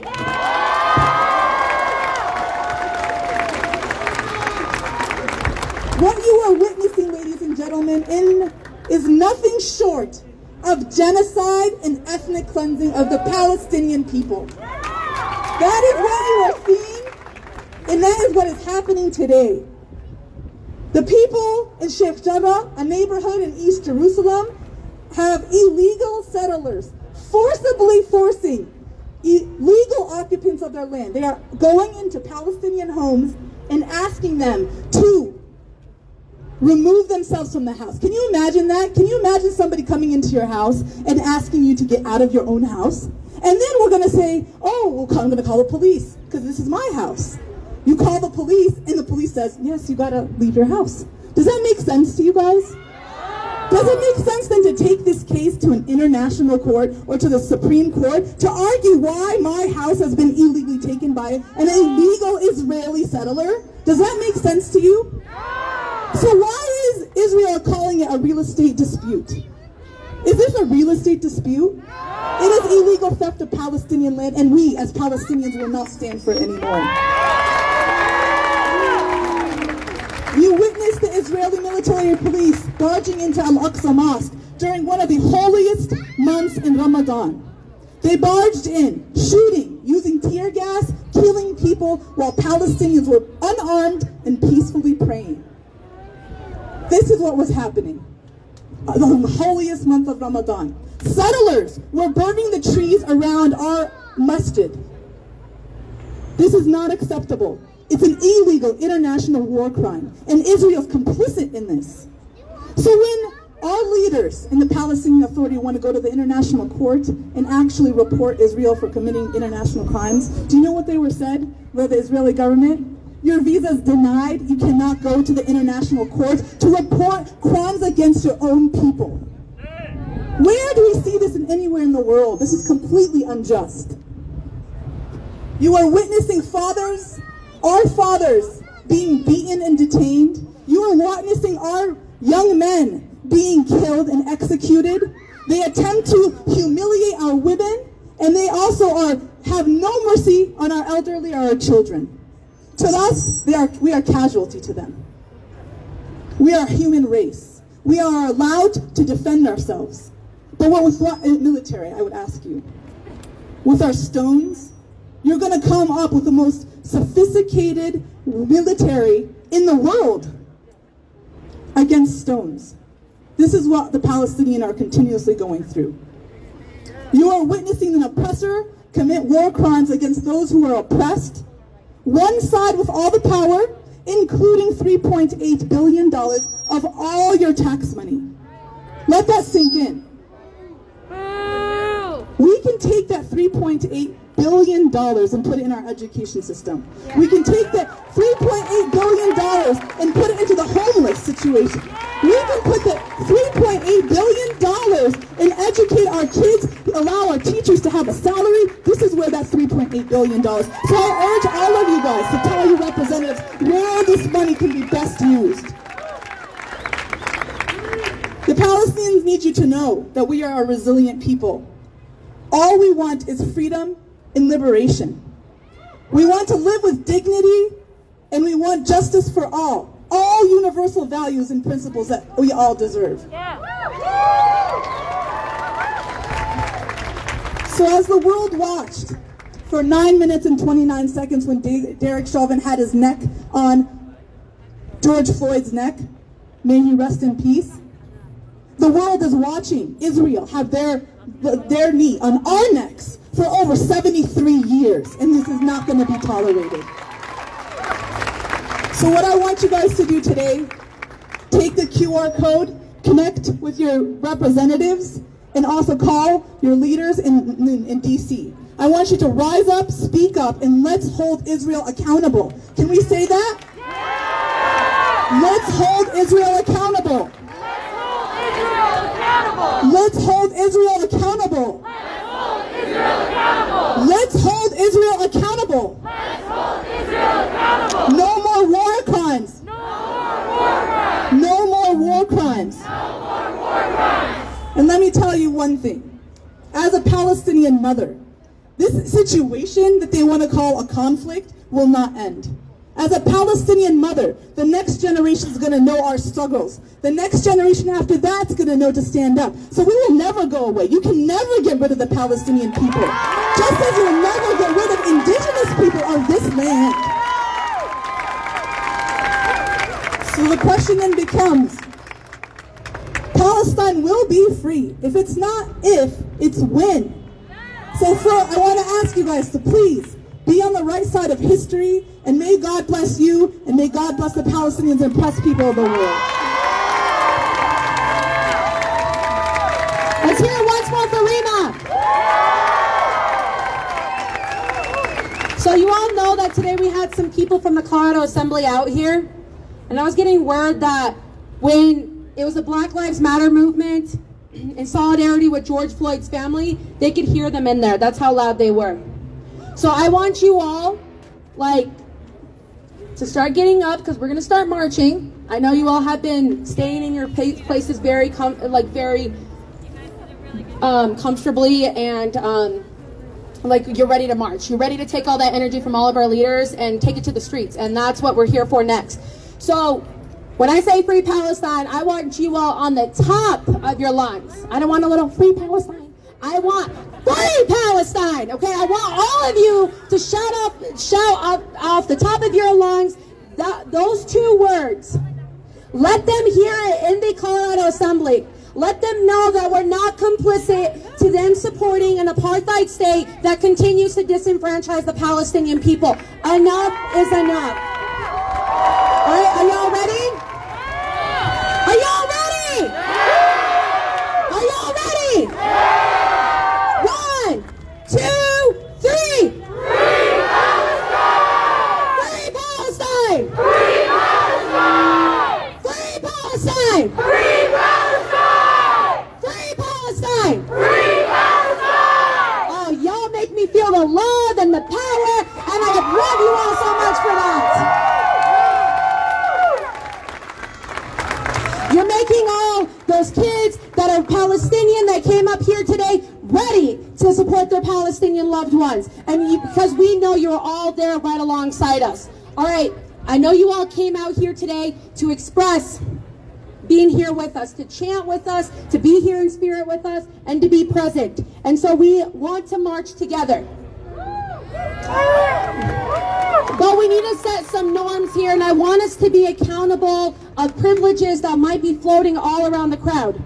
Speaker 13: What you are witnessing, ladies and gentlemen, is nothing short of genocide and ethnic cleansing of the Palestinian people. That is what you are seeing, and that is what is happening today.
Speaker 15: The people in Sheikh Jarrah, a neighborhood in East Jerusalem, have illegal settlers forcibly forcing legal occupants of their land. They are going into Palestinian homes and asking them to remove themselves from the house. Can you imagine that? Can you imagine somebody coming into your house and asking you to get out of your own house? And then we're going to say, oh, I'm going to call the police because this is my house. You call the police and the police says, yes, you got to leave your house. Does that make sense to you guys? Does it make sense then to take this case to an international court or to the Supreme Court to argue why my house has been illegally taken by an illegal Israeli settler? Does that make sense to you? So why is Israel calling it a real estate dispute? Is this a real estate dispute? It is illegal theft of Palestinian land, and we as Palestinians will not stand for it anymore. You witnessed the Israeli military and police barging into Al-Aqsa Mosque during one of the holiest months in Ramadan. They barged in, shooting, using tear gas, killing people while Palestinians were unarmed and peacefully praying. This is what was happening. The holiest month of Ramadan. Settlers were burning the trees around our masjid. This is not acceptable. It's an illegal international war crime, and Israel is complicit in this. So when our leaders in the Palestinian Authority want to go to the international court and actually report Israel for committing international crimes, do you know what they were said by the Israeli government? Your visa is denied. You cannot go to the international court to report crimes against your own people. Where do we see this anywhere in the world? This is completely unjust. You are witnessing our fathers being beaten and detained. You are witnessing our young men being killed and executed. They attempt to humiliate our women, and they also have no mercy on our elderly or our children. To us, we are casualty to them. We are a human race. We are allowed to defend ourselves. But what with military, I would ask you, with our stones, you're going to come up with the most sophisticated military in the world against stones. This is what the Palestinians are continuously going through. You are witnessing an oppressor commit war crimes against those who are oppressed. One side with all the power, including $3.8 billion of all your tax money. Let that sink in. We can take that $3.8 billion and put it in our education system. We can take that $3.8 billion and put it into the homeless situation. We can put that $3.8 billion and educate our kids, allow our teachers to have a salary. This is where that $3.8 billion. So I urge all of you guys to tell your representatives where this money can be best used. The Palestinians need you to know that we are a resilient people. All we want is freedom and liberation. We want to live with dignity, and we want justice for all universal values and principles that we all deserve. So as the world watched for 9 minutes and 29 seconds when Derek Chauvin had his neck on George Floyd's neck, may he rest in peace, the world is watching Israel have their knee on our necks for over 73 years, and this is not going to be tolerated. So what I want you guys to do today, take the QR code, connect with your representatives, and also call your leaders in D.C. I want you to rise up, speak up, and let's hold Israel accountable. Can we say that? Yeah! Let's hold Israel accountable. Let's hold Israel accountable. Let's hold Israel accountable. No more war crimes. No more war crimes. And let me tell you one thing. As a Palestinian mother, this situation that they want to call a conflict will not end. As a Palestinian mother, the next generation is going to know our struggles. The next generation after that's going to know to stand up. So we will never go away. You can never get rid of the Palestinian people. Just as you'll never get rid of indigenous people of this land. So the question then becomes, Palestine will be free. If it's not if, it's when. So I want to ask you guys to please be on the right side of history, and may God bless you, and may God bless the Palestinians and oppressed people of the world.
Speaker 2: Let's hear it once more for Rima. So you all know that today we had some people from the Colorado Assembly out here, and I was getting word that when it was the Black Lives Matter movement in solidarity with George Floyd's family, they could hear them in there. That's how loud they were. So I want you all, to start getting up, because we're going to start marching. I know you all have been staying in your places very comfortably, and you're ready to march. You're ready to take all that energy from all of our leaders and take it to the streets, and that's what we're here for next. So when I say free Palestine, I want you all on the top of your lungs. I don't want a little free Palestine. I want free Palestine, okay? I want all of you to shout up off the top of your lungs those two words. Let them hear it in the Colorado Assembly. Let them know that we're not complicit to them supporting an apartheid state that continues to disenfranchise the Palestinian people. Enough is enough. All right, are y'all ready? Are y'all ready? Are y'all ready? 1, 2, 3.
Speaker 4: Free Palestine!
Speaker 2: Free Palestine!
Speaker 4: Free Palestine!
Speaker 2: Free Palestine!
Speaker 4: Free Palestine!
Speaker 2: Free Palestine!
Speaker 4: Free Palestine!
Speaker 2: Oh, y'all make me feel the love and the power, and I love you all so much for that. You're making all those kids that are Palestinian that came up here today ready to support their Palestinian loved ones. And because we know you're all there right alongside us. All right, I know you all came out here today to express being here with us, to chant with us, to be here in spirit with us, and to be present. And so we want to march together. But we need to set some norms here, and I want us to be accountable of privileges that might be floating all around the crowd.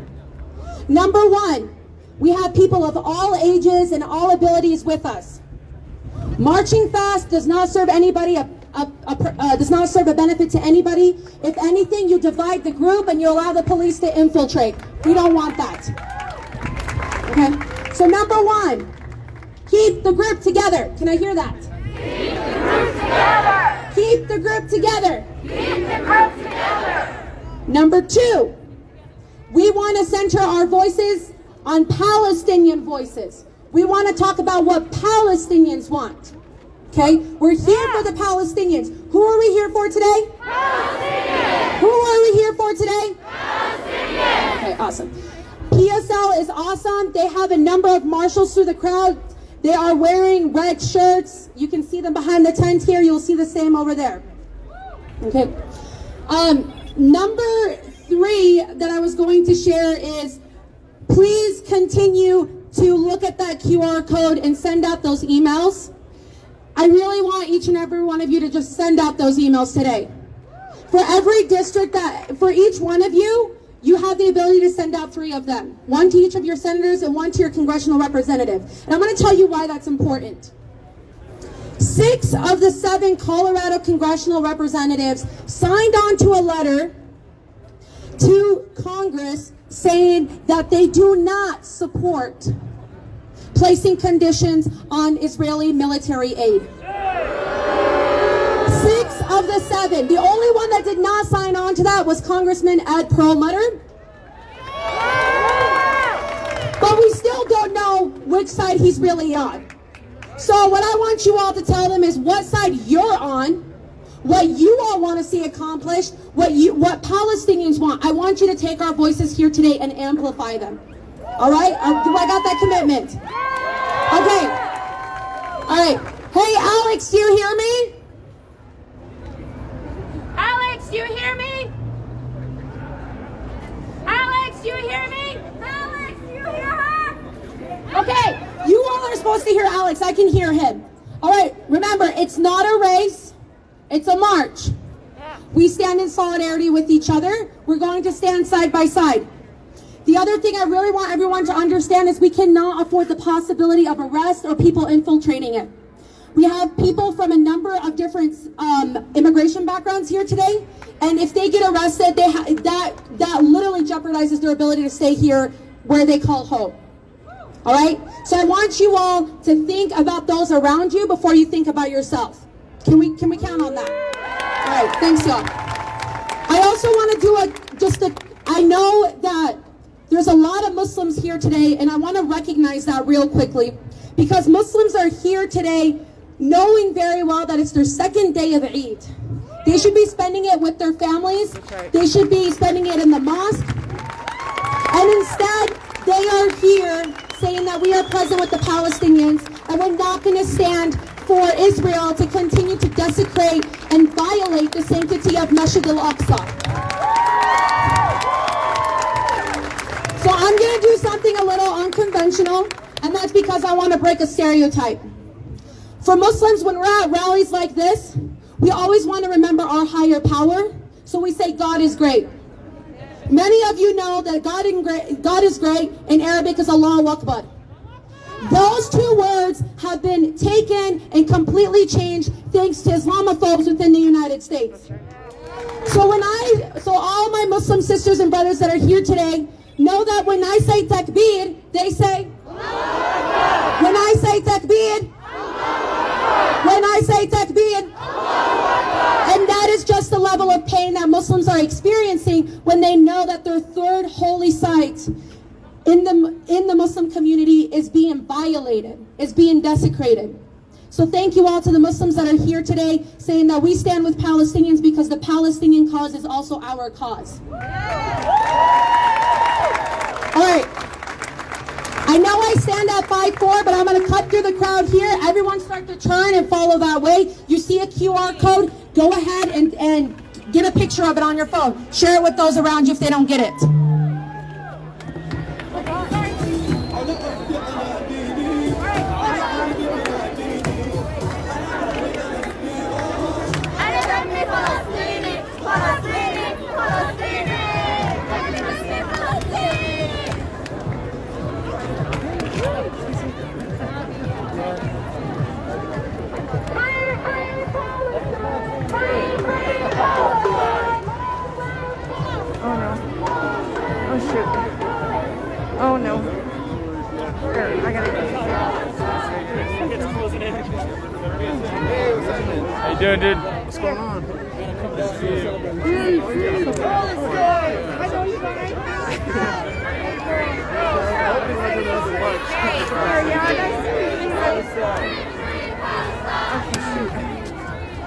Speaker 2: Number one, we have people of all ages and all abilities with us. Marching fast does not serve anybody does not serve a benefit to anybody. If anything, you divide the group and you allow the police to infiltrate. We don't want that. Okay? So number one, keep the group together. Can I hear that?
Speaker 4: Keep the group together!
Speaker 2: Keep the group together.
Speaker 4: Keep the group together!
Speaker 2: Number two, we want to center our voices on Palestinian voices. We want to talk about what Palestinians want. Okay? We're here for the Palestinians. Who are we here for today?
Speaker 4: Palestinians!
Speaker 2: Who are we here for today?
Speaker 4: Palestinians!
Speaker 2: Okay, awesome. PSL is awesome. They have a number of marshals through the crowd. They are wearing red shirts. You can see them behind the tent here. You'll see the same over there. Okay. Number three that I was going to share is please continue to look at that QR code and send out those emails. I really want each and every one of you to just send out those emails today. For every district for each one of you, you have the ability to send out 3 of them. 1 to each of your senators and 1 to your congressional representative. And I'm going to tell you why that's important. 6 of the 7 Colorado congressional representatives signed on to a letter to Congress saying that they do not support placing conditions on Israeli military aid. 6 of the 7. The only one that did not sign on to that was Congressman Ed Perlmutter. But we still don't know which side he's really on. So what I want you all to tell them is what side you're on, what you all want to see accomplished, what Palestinians want. I want you to take our voices here today and amplify them. All right? Do I got that commitment? Okay. All right. Hey, Alex, do you hear me?
Speaker 8: Alex, do you hear me? Alex, do you hear me? Alex, do you hear her?
Speaker 2: Okay. You all are supposed to hear Alex. I can hear him. All right. Remember, it's not a race. It's a march. We stand in solidarity with each other. We're going to stand side by side. The other thing I really want everyone to understand is we cannot afford the possibility of arrest or people infiltrating it. We have people from a number of different immigration backgrounds here today, and if they get arrested, that literally jeopardizes their ability to stay here where they call home. All right? So I want you all to think about those around you before you think about yourself. Can we count on that? All right, thanks y'all. I also want to do I know that there's a lot of Muslims here today, and I want to recognize that real quickly, because Muslims are here today knowing very well that it's their second day of Eid. They should be spending it with their families. They should be spending it in the mosque. And instead, they are here saying that we are present with the Palestinians, and we're not going to stand for Israel to continue to desecrate and violate the sanctity of Masjid al-Aqsa. So I'm going to do something a little unconventional, and that's because I want to break a stereotype. For Muslims, when we're at rallies like this, we always want to remember our higher power, so we say God is great. Many of you know that God is great in Arabic is Allahu Akbar. Those two words have been taken and completely changed thanks to Islamophobes within the United States. So all my Muslim sisters and brothers that are here today know that when I say takbir, they say when I say takbir, when I say takbir, and that is just the level of pain that Muslims are experiencing when they know that their third holy site in the Muslim community is being violated, is being desecrated. So thank you all to the Muslims that are here today saying that we stand with Palestinians because the Palestinian cause is also our cause. All right. I know I stand at 5'4", but I'm going to cut through the crowd here. Everyone start to turn and follow that way. You see a QR code, go ahead and get a picture of it on your phone. Share it with those around you if they don't get it.
Speaker 1: Oh no. Here, I gotta
Speaker 12: How you doing, dude? What's going on?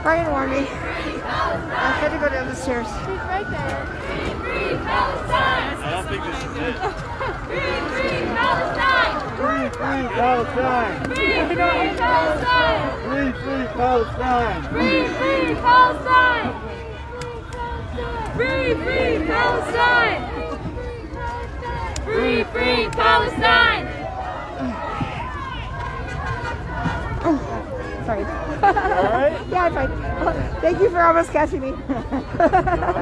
Speaker 1: Brian warned me. I had to go down the stairs. She's right there.
Speaker 12: I don't think this is it.
Speaker 4: Free Palestine!
Speaker 12: Free Palestine!
Speaker 4: Free Palestine!
Speaker 12: Free Palestine!
Speaker 4: Free Palestine! Free Palestine! Free Palestine!
Speaker 1: Oh, sorry.
Speaker 12: Alright?
Speaker 1: Yeah, I'm fine. Thank you for almost catching me.
Speaker 12: No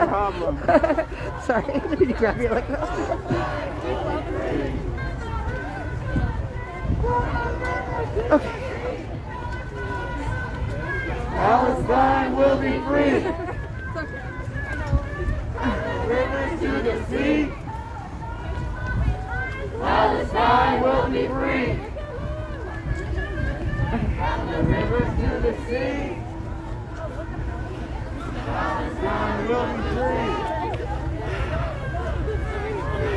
Speaker 12: problem.
Speaker 1: Sorry, I didn't mean to grab you like that. Okay.
Speaker 12: Palestine will be free. Rivers to the sea. Palestine will be free. From the rivers to the sea. Palestine will be free.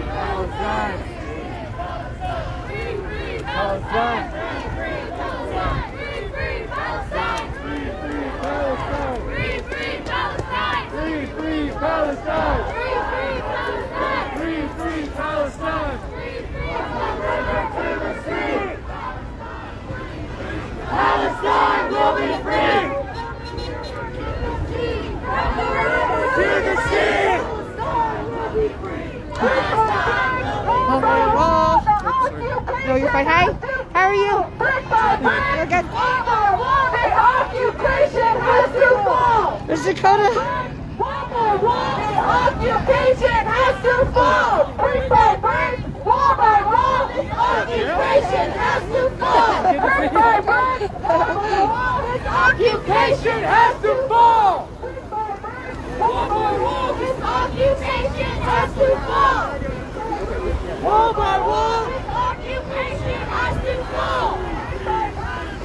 Speaker 12: Palestine. Palestine.
Speaker 4: Free Palestine! Free Palestine!
Speaker 12: Free Palestine.
Speaker 4: Free Palestine!
Speaker 12: Free Palestine.
Speaker 4: Free Palestine!
Speaker 12: From the river to the sea.
Speaker 4: Palestine will be free! From the river to the sea! Palestine will be free! Palestine
Speaker 1: Oh my gosh. No, you're fine. Hi. How are you? You're good.
Speaker 4: The occupation has to fall!
Speaker 1: Miss Dakota.
Speaker 4: by wall, this occupation has to fall. Brick by brick, wall by wall, this occupation has to fall. Brick by brick, wall by wall, this occupation has to fall. Wall by wall, this occupation has to fall. Wall by wall, this occupation has to fall.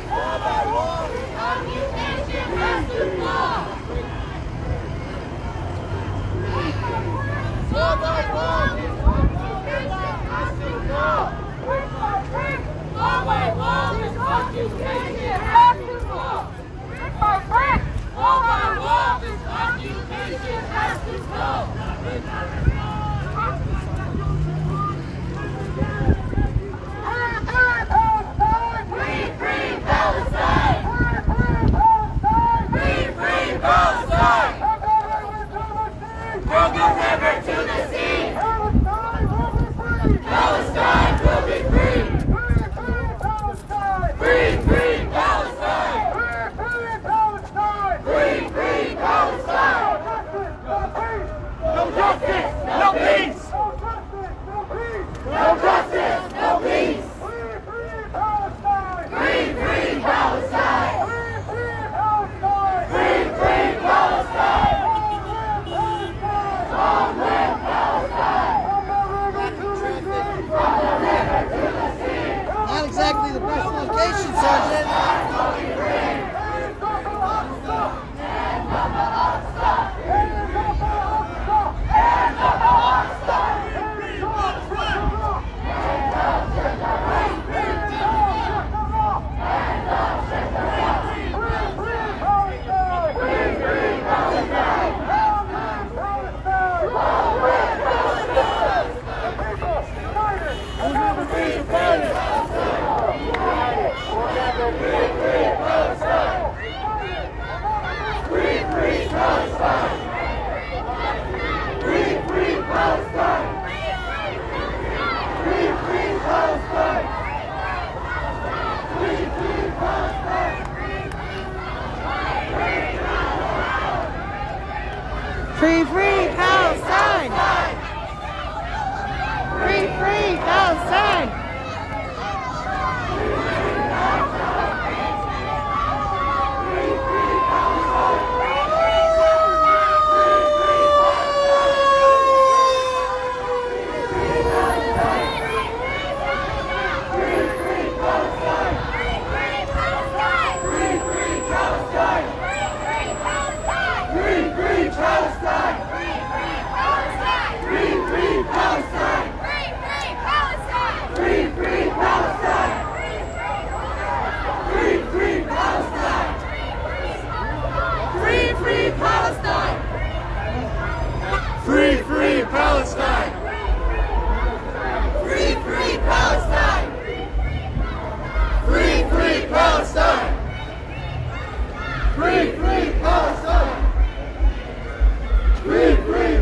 Speaker 4: Wall by wall, this occupation has to fall. Wall by wall, this occupation has to fall. Brick by brick, wall by wall, this occupation has to fall. Brick by brick, wall by wall, this occupation has to fall. Free, free Palestine! Free, free Palestine! From the river to the sea! Palestine will be free! Free, free Palestine! Free, free Palestine! No justice, no peace! No justice, no peace! Free, free Palestine! Free, free Palestine! Long live Palestine! From the river to the sea!
Speaker 1: Not exactly the best location, Sergeant. Free, free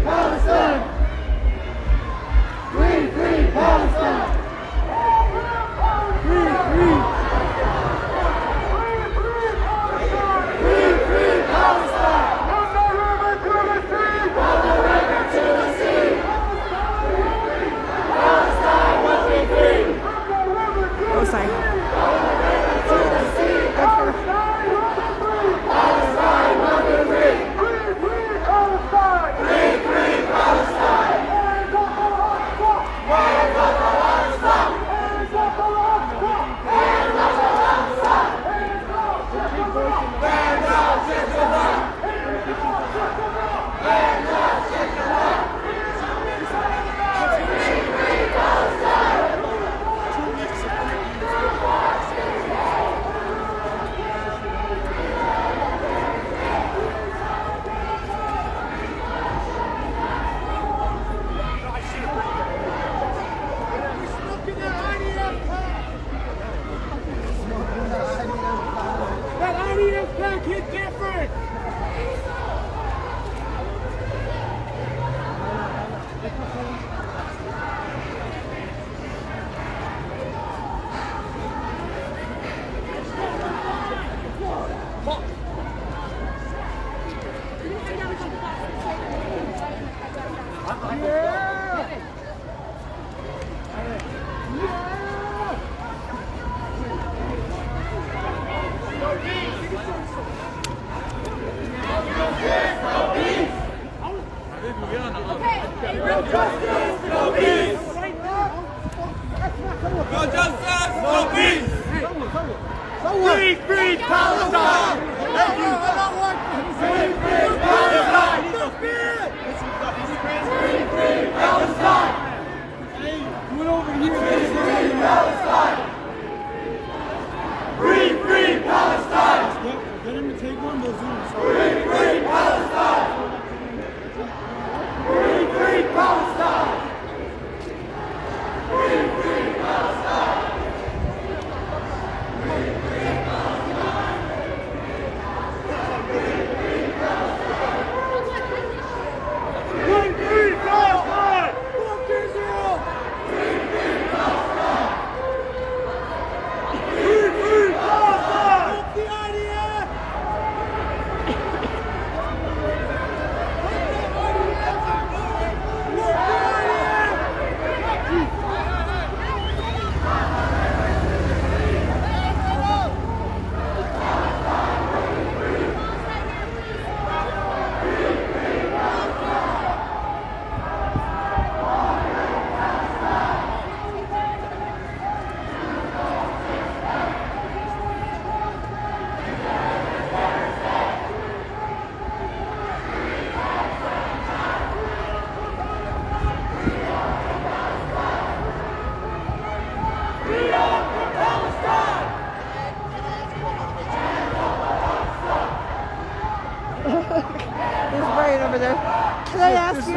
Speaker 1: Palestine! Free, free Palestine!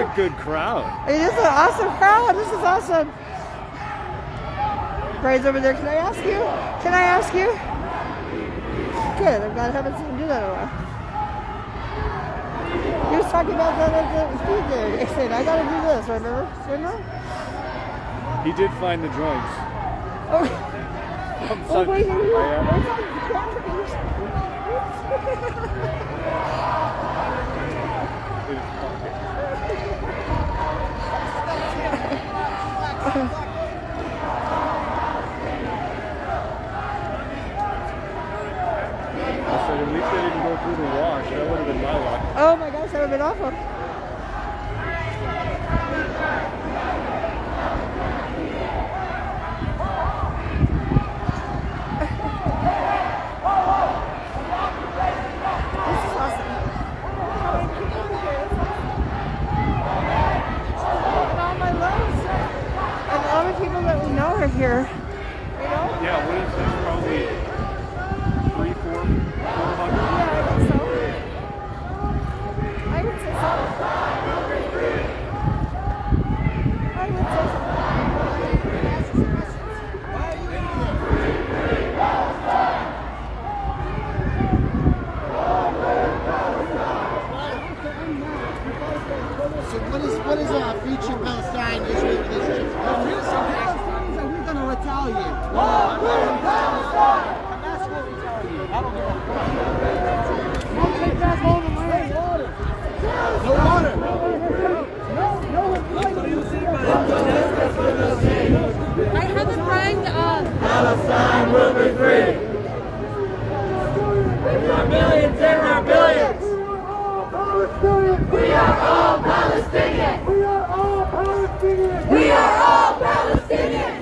Speaker 1: you.
Speaker 16: a good crowd.
Speaker 1: It is an awesome crowd. This is awesome. Brian's over there. Can I ask you? Can I ask you? Good. I'm glad I haven't seen him do that in a while. He was talking about that at the speed there. He said, I gotta do this, remember?
Speaker 16: He did find the joints.
Speaker 1: Oh, oh wait,
Speaker 16: I said, at least they didn't go through the wash. That would have been my luck.
Speaker 1: oh my gosh, that would have been awful. This is awesome. And all my loves. And all the people that we know are here. You know?
Speaker 16: Yeah, what is this? Probably 400?
Speaker 1: Yeah, I think so. I would say so. I would say so.
Speaker 17: So what is future Palestine Israel relationship? We're going to retaliate. And that's what we tell you. I don't give a fuck. Don't take back all the land. No water.
Speaker 2: I have a friend.
Speaker 4: Palestine will be free. There are millions, there are billions. We are all Palestinians. We are all Palestinians. We are all Palestinians.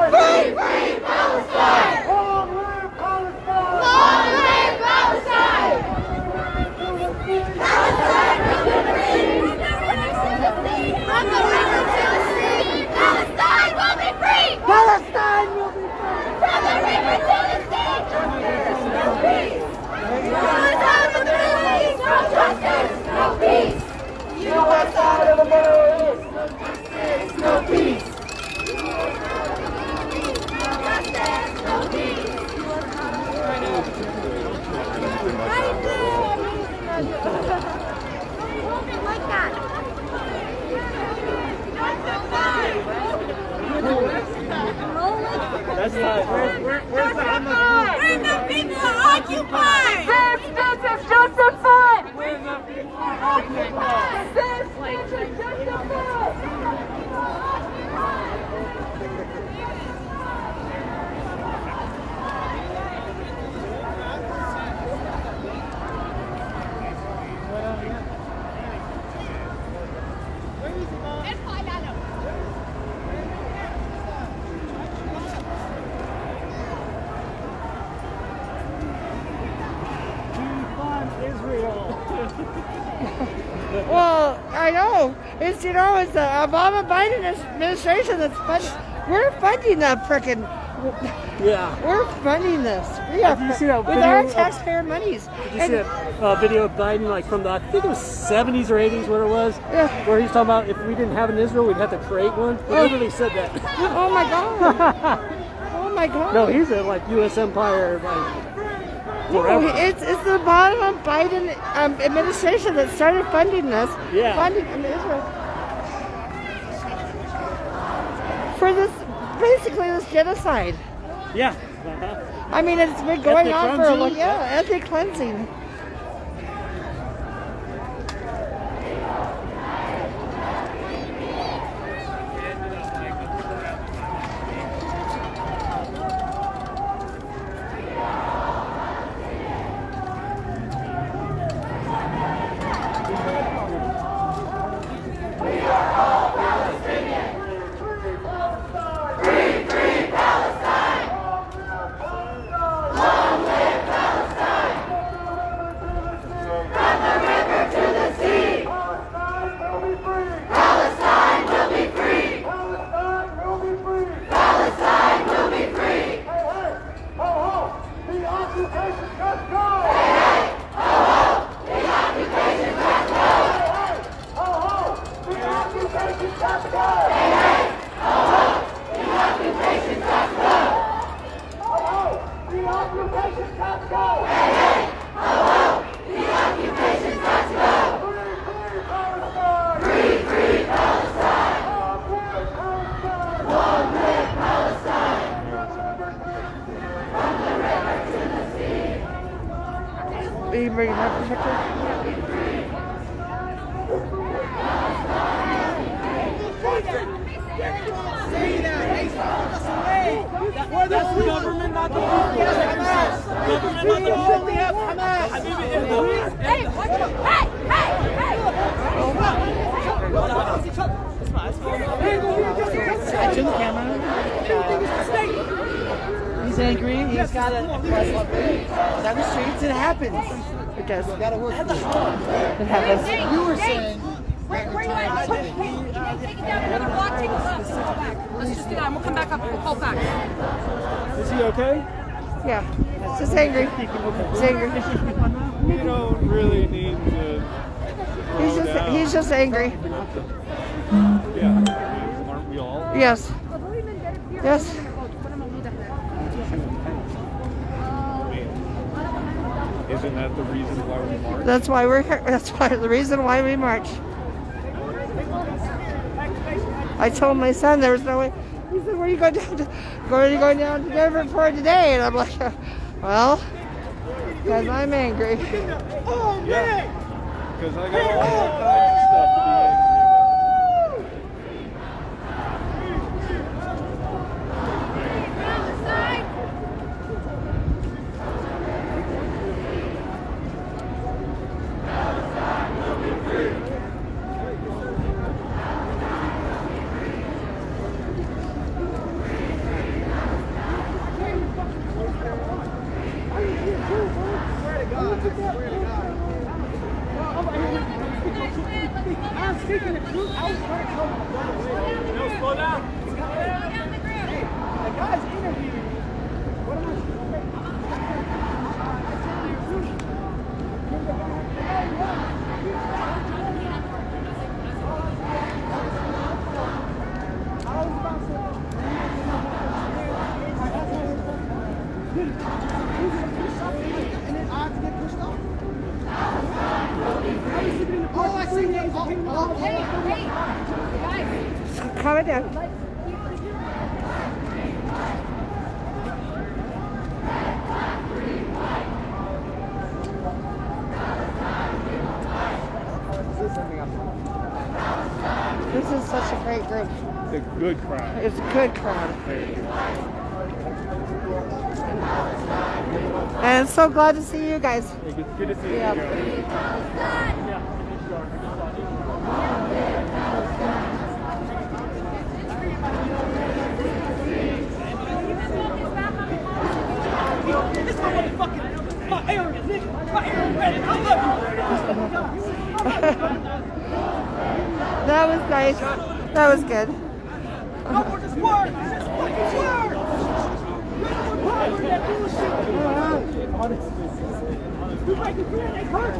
Speaker 4: Free, free Palestine. Long live Palestine. Long live Palestine. Palestine will be free. From the river to the sea. Palestine will be free. Palestine will be free. From the river to the sea. No peace. U.S. out of the Middle East. No justice. No peace. U.S. out of the Middle East. No justice. No peace. No justice. No peace. Like that.
Speaker 16: That's not. Where's the
Speaker 4: When the people are occupied. This is justified. When the people are occupied. This is justified.
Speaker 1: Well, I know. It's, you know, it's the Obama-Biden administration that's funding. We're funding that frickin'.
Speaker 18: Yeah.
Speaker 1: We're funding this. We are
Speaker 18: Did you see that
Speaker 1: with
Speaker 18: video
Speaker 1: our
Speaker 18: of-
Speaker 1: taxpayer monies.
Speaker 18: Did you see that video of Biden, like from the, I think it was 70s or 80s, what it was?
Speaker 1: Yeah.
Speaker 18: Where he's talking about if we didn't have an Israel, we'd have to create one. He literally said that.
Speaker 1: Oh my God. Oh my God.
Speaker 18: No, he's a like U.S. empire, like
Speaker 1: No,
Speaker 18: forever.
Speaker 1: it's the Biden administration that started funding this.
Speaker 18: Yeah.
Speaker 1: Funding Israel. For this, basically this genocide.
Speaker 18: Yeah.
Speaker 1: I mean, it's been going
Speaker 18: Ethnic
Speaker 1: on for a long,
Speaker 18: cleansing?
Speaker 1: yeah, ethnic cleansing. you bring up the picture?
Speaker 12: That's the government, not the people. Government, not the people. Hey,
Speaker 1: I took the camera. He's angry. He's got to press on the streets. It happens. It does. It happens.
Speaker 12: You were saying.
Speaker 2: Where you at? Take it down another block, take a left, and go back. Let's just do that, and we'll come back up and we'll call back.
Speaker 12: Is he okay?
Speaker 1: Yeah. He's just angry. He's angry.
Speaker 16: You don't really need to.
Speaker 1: He's just angry.
Speaker 16: Yeah. Aren't we all?
Speaker 1: Yes. Yes.
Speaker 16: Isn't that the reason why we march?
Speaker 1: That's why we're here. That's why the reason why we march. I told my son there was no way. He said, "Where are you going down to? Where are you going down to Denver for today?" And I'm like, "Well, because I'm angry."
Speaker 12: Oh man!
Speaker 16: Because I got all kinds of stuff to be angry about.
Speaker 12: Slow down. The guy's interviewing. What am
Speaker 1: Calm it down. This is such a great group.
Speaker 16: It's a good crowd.
Speaker 1: It's a good crowd. And I'm so glad to see you guys.
Speaker 16: It's good to see you.
Speaker 12: This motherfucking my area, nigga. My area. I love you.
Speaker 1: That was nice. That was good.
Speaker 12: I want this word. This fucking word. You make it feel like hurt.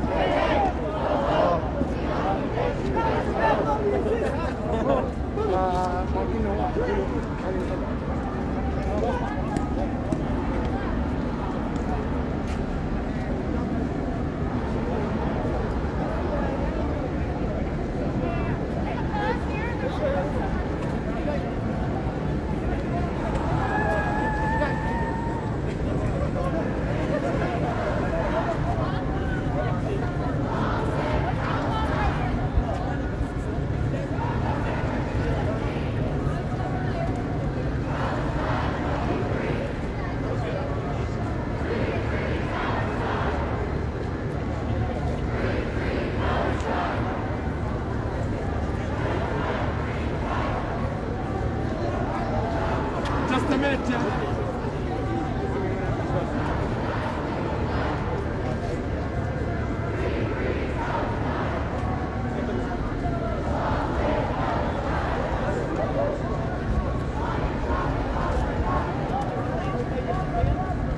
Speaker 12: Just a minute, Jeff.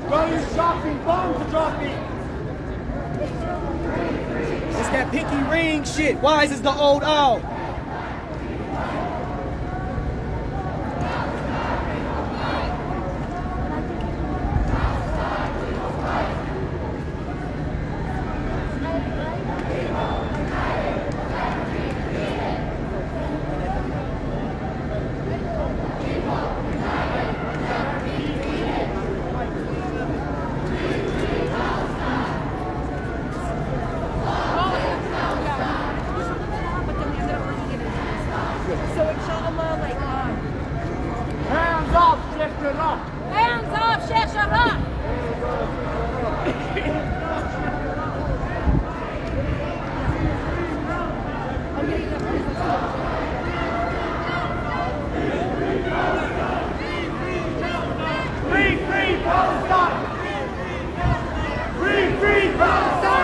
Speaker 12: Brothers shopping, bombs are dropping. It's that pinky ring shit. Wise as the old owl.
Speaker 4: Hands off Sheikh Jarrah!
Speaker 12: Free Palestine! Free Palestine!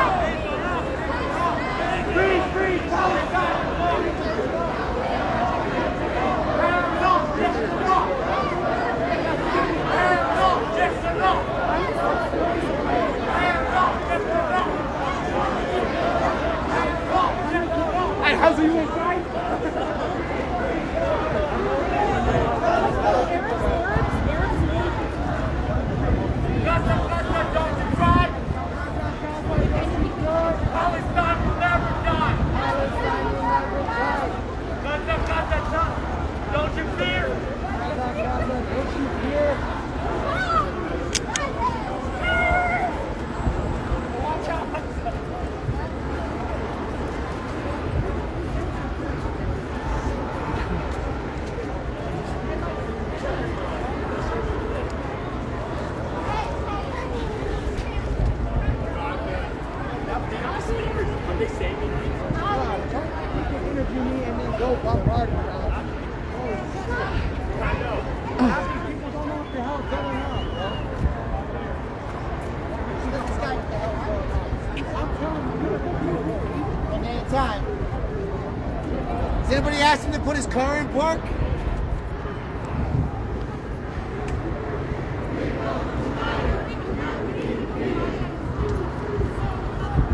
Speaker 12: Free Palestine! Hands off Sheikh Jarrah! Hands off Sheikh Jarrah! Hands off Sheikh Jarrah! Hands off Sheikh Jarrah! Hey, how's you inside? Palestine will never die! Palestine will never die! Gaza, don't you fear? Gaza, don't you fear? Watch out!
Speaker 11: Are they saving me?
Speaker 12: Interview me and then go bombard me. I know. Half these people don't know what the hell's going on, bro. This guy, what the hell's going on? I'm telling you, one day at a time. Has anybody asked him to put his car in park?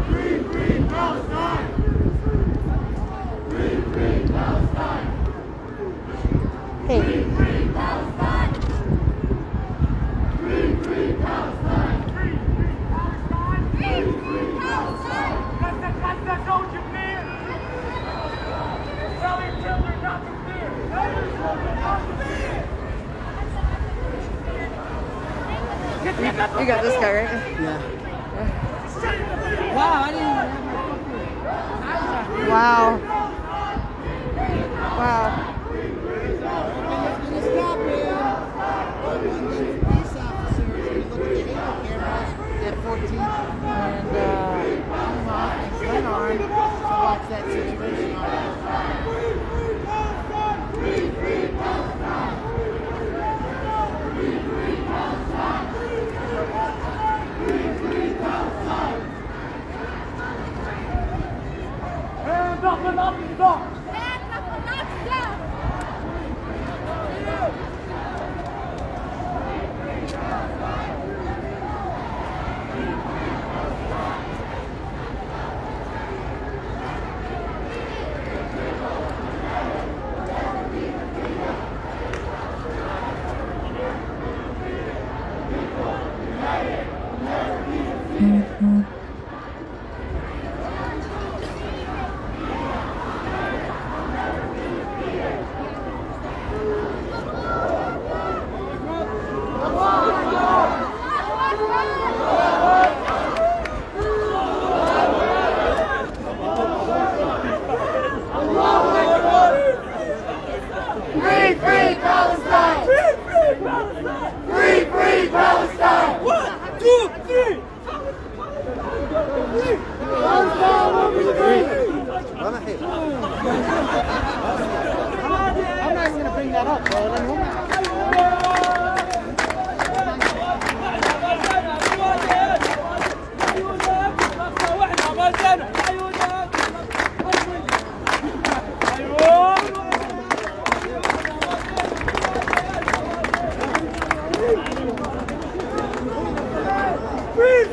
Speaker 12: Free Palestine! Free Palestine!
Speaker 1: Hey.
Speaker 12: Free Palestine! Free Palestine! Free Palestine! Gaza, don't you fear? Tell your children not to fear! Tell your children not to fear!
Speaker 1: You got this guy, right?
Speaker 12: Yeah. Wow, I didn't even have my
Speaker 1: Wow. Wow.
Speaker 12: Stop it! Police officers, we look at the video cameras at 14th and Fremont and Glenarm to watch that situation on. Hands up and up and up!
Speaker 4: Hands up and up, down! Free Palestine! Free Palestine! 1, 2, 3! Palestine will be free! I'm not even going to bring that up, bro. Free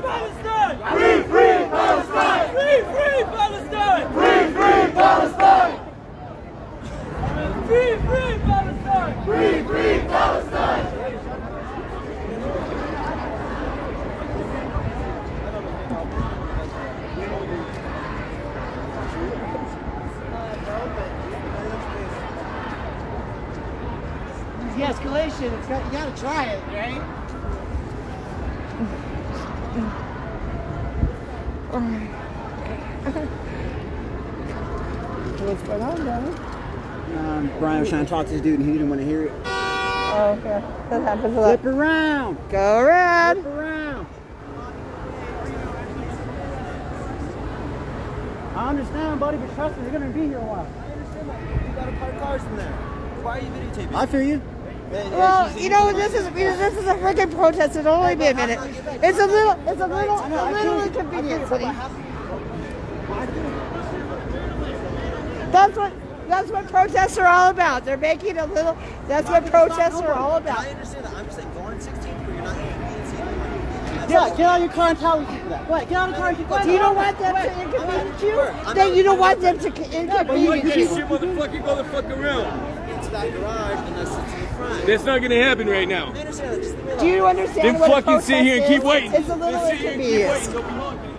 Speaker 4: Palestine! Free Palestine! Free Palestine! Free Palestine! Free Palestine! Free Palestine! De-escalation, you gotta try it, right?
Speaker 1: What's going on, Brian?
Speaker 19: Brian was trying to talk to this dude and he didn't want to hear it.
Speaker 1: Oh, Oh, here. That happens a lot.
Speaker 12: Flip around.
Speaker 1: Go around.
Speaker 12: Flip around. I understand, buddy, but trust me, you're gonna be here a while.
Speaker 19: I understand that. You gotta park cars in there. Why are you videotaping?
Speaker 12: I feel you.
Speaker 1: Well, you know, this is a freaking protest. It'll only be a minute. It's a little inconvenience, honey. That's what protests are all about. They're making a little. That's what protests are all about.
Speaker 19: I understand that. I'm just saying, go on 16th where you're not inconveniencing anyone.
Speaker 12: Yeah, get out of your car and tell people that. Go ahead, get out of the car and keep going.
Speaker 1: Do you don't want them to inconvenience you? Then you don't want them to inconvenience you.
Speaker 16: Motherfucker, go the fuck around.
Speaker 19: Into that garage and that's in the front.
Speaker 16: That's not gonna happen right now.
Speaker 19: I understand that. Just leave me alone.
Speaker 1: Do you understand
Speaker 16: Then
Speaker 1: what a
Speaker 16: fucking sit here and keep
Speaker 1: protest
Speaker 16: waiting.
Speaker 1: is? It's a little
Speaker 16: Then sit here and keep
Speaker 1: inconvenience.
Speaker 16: waiting. Don't be honking.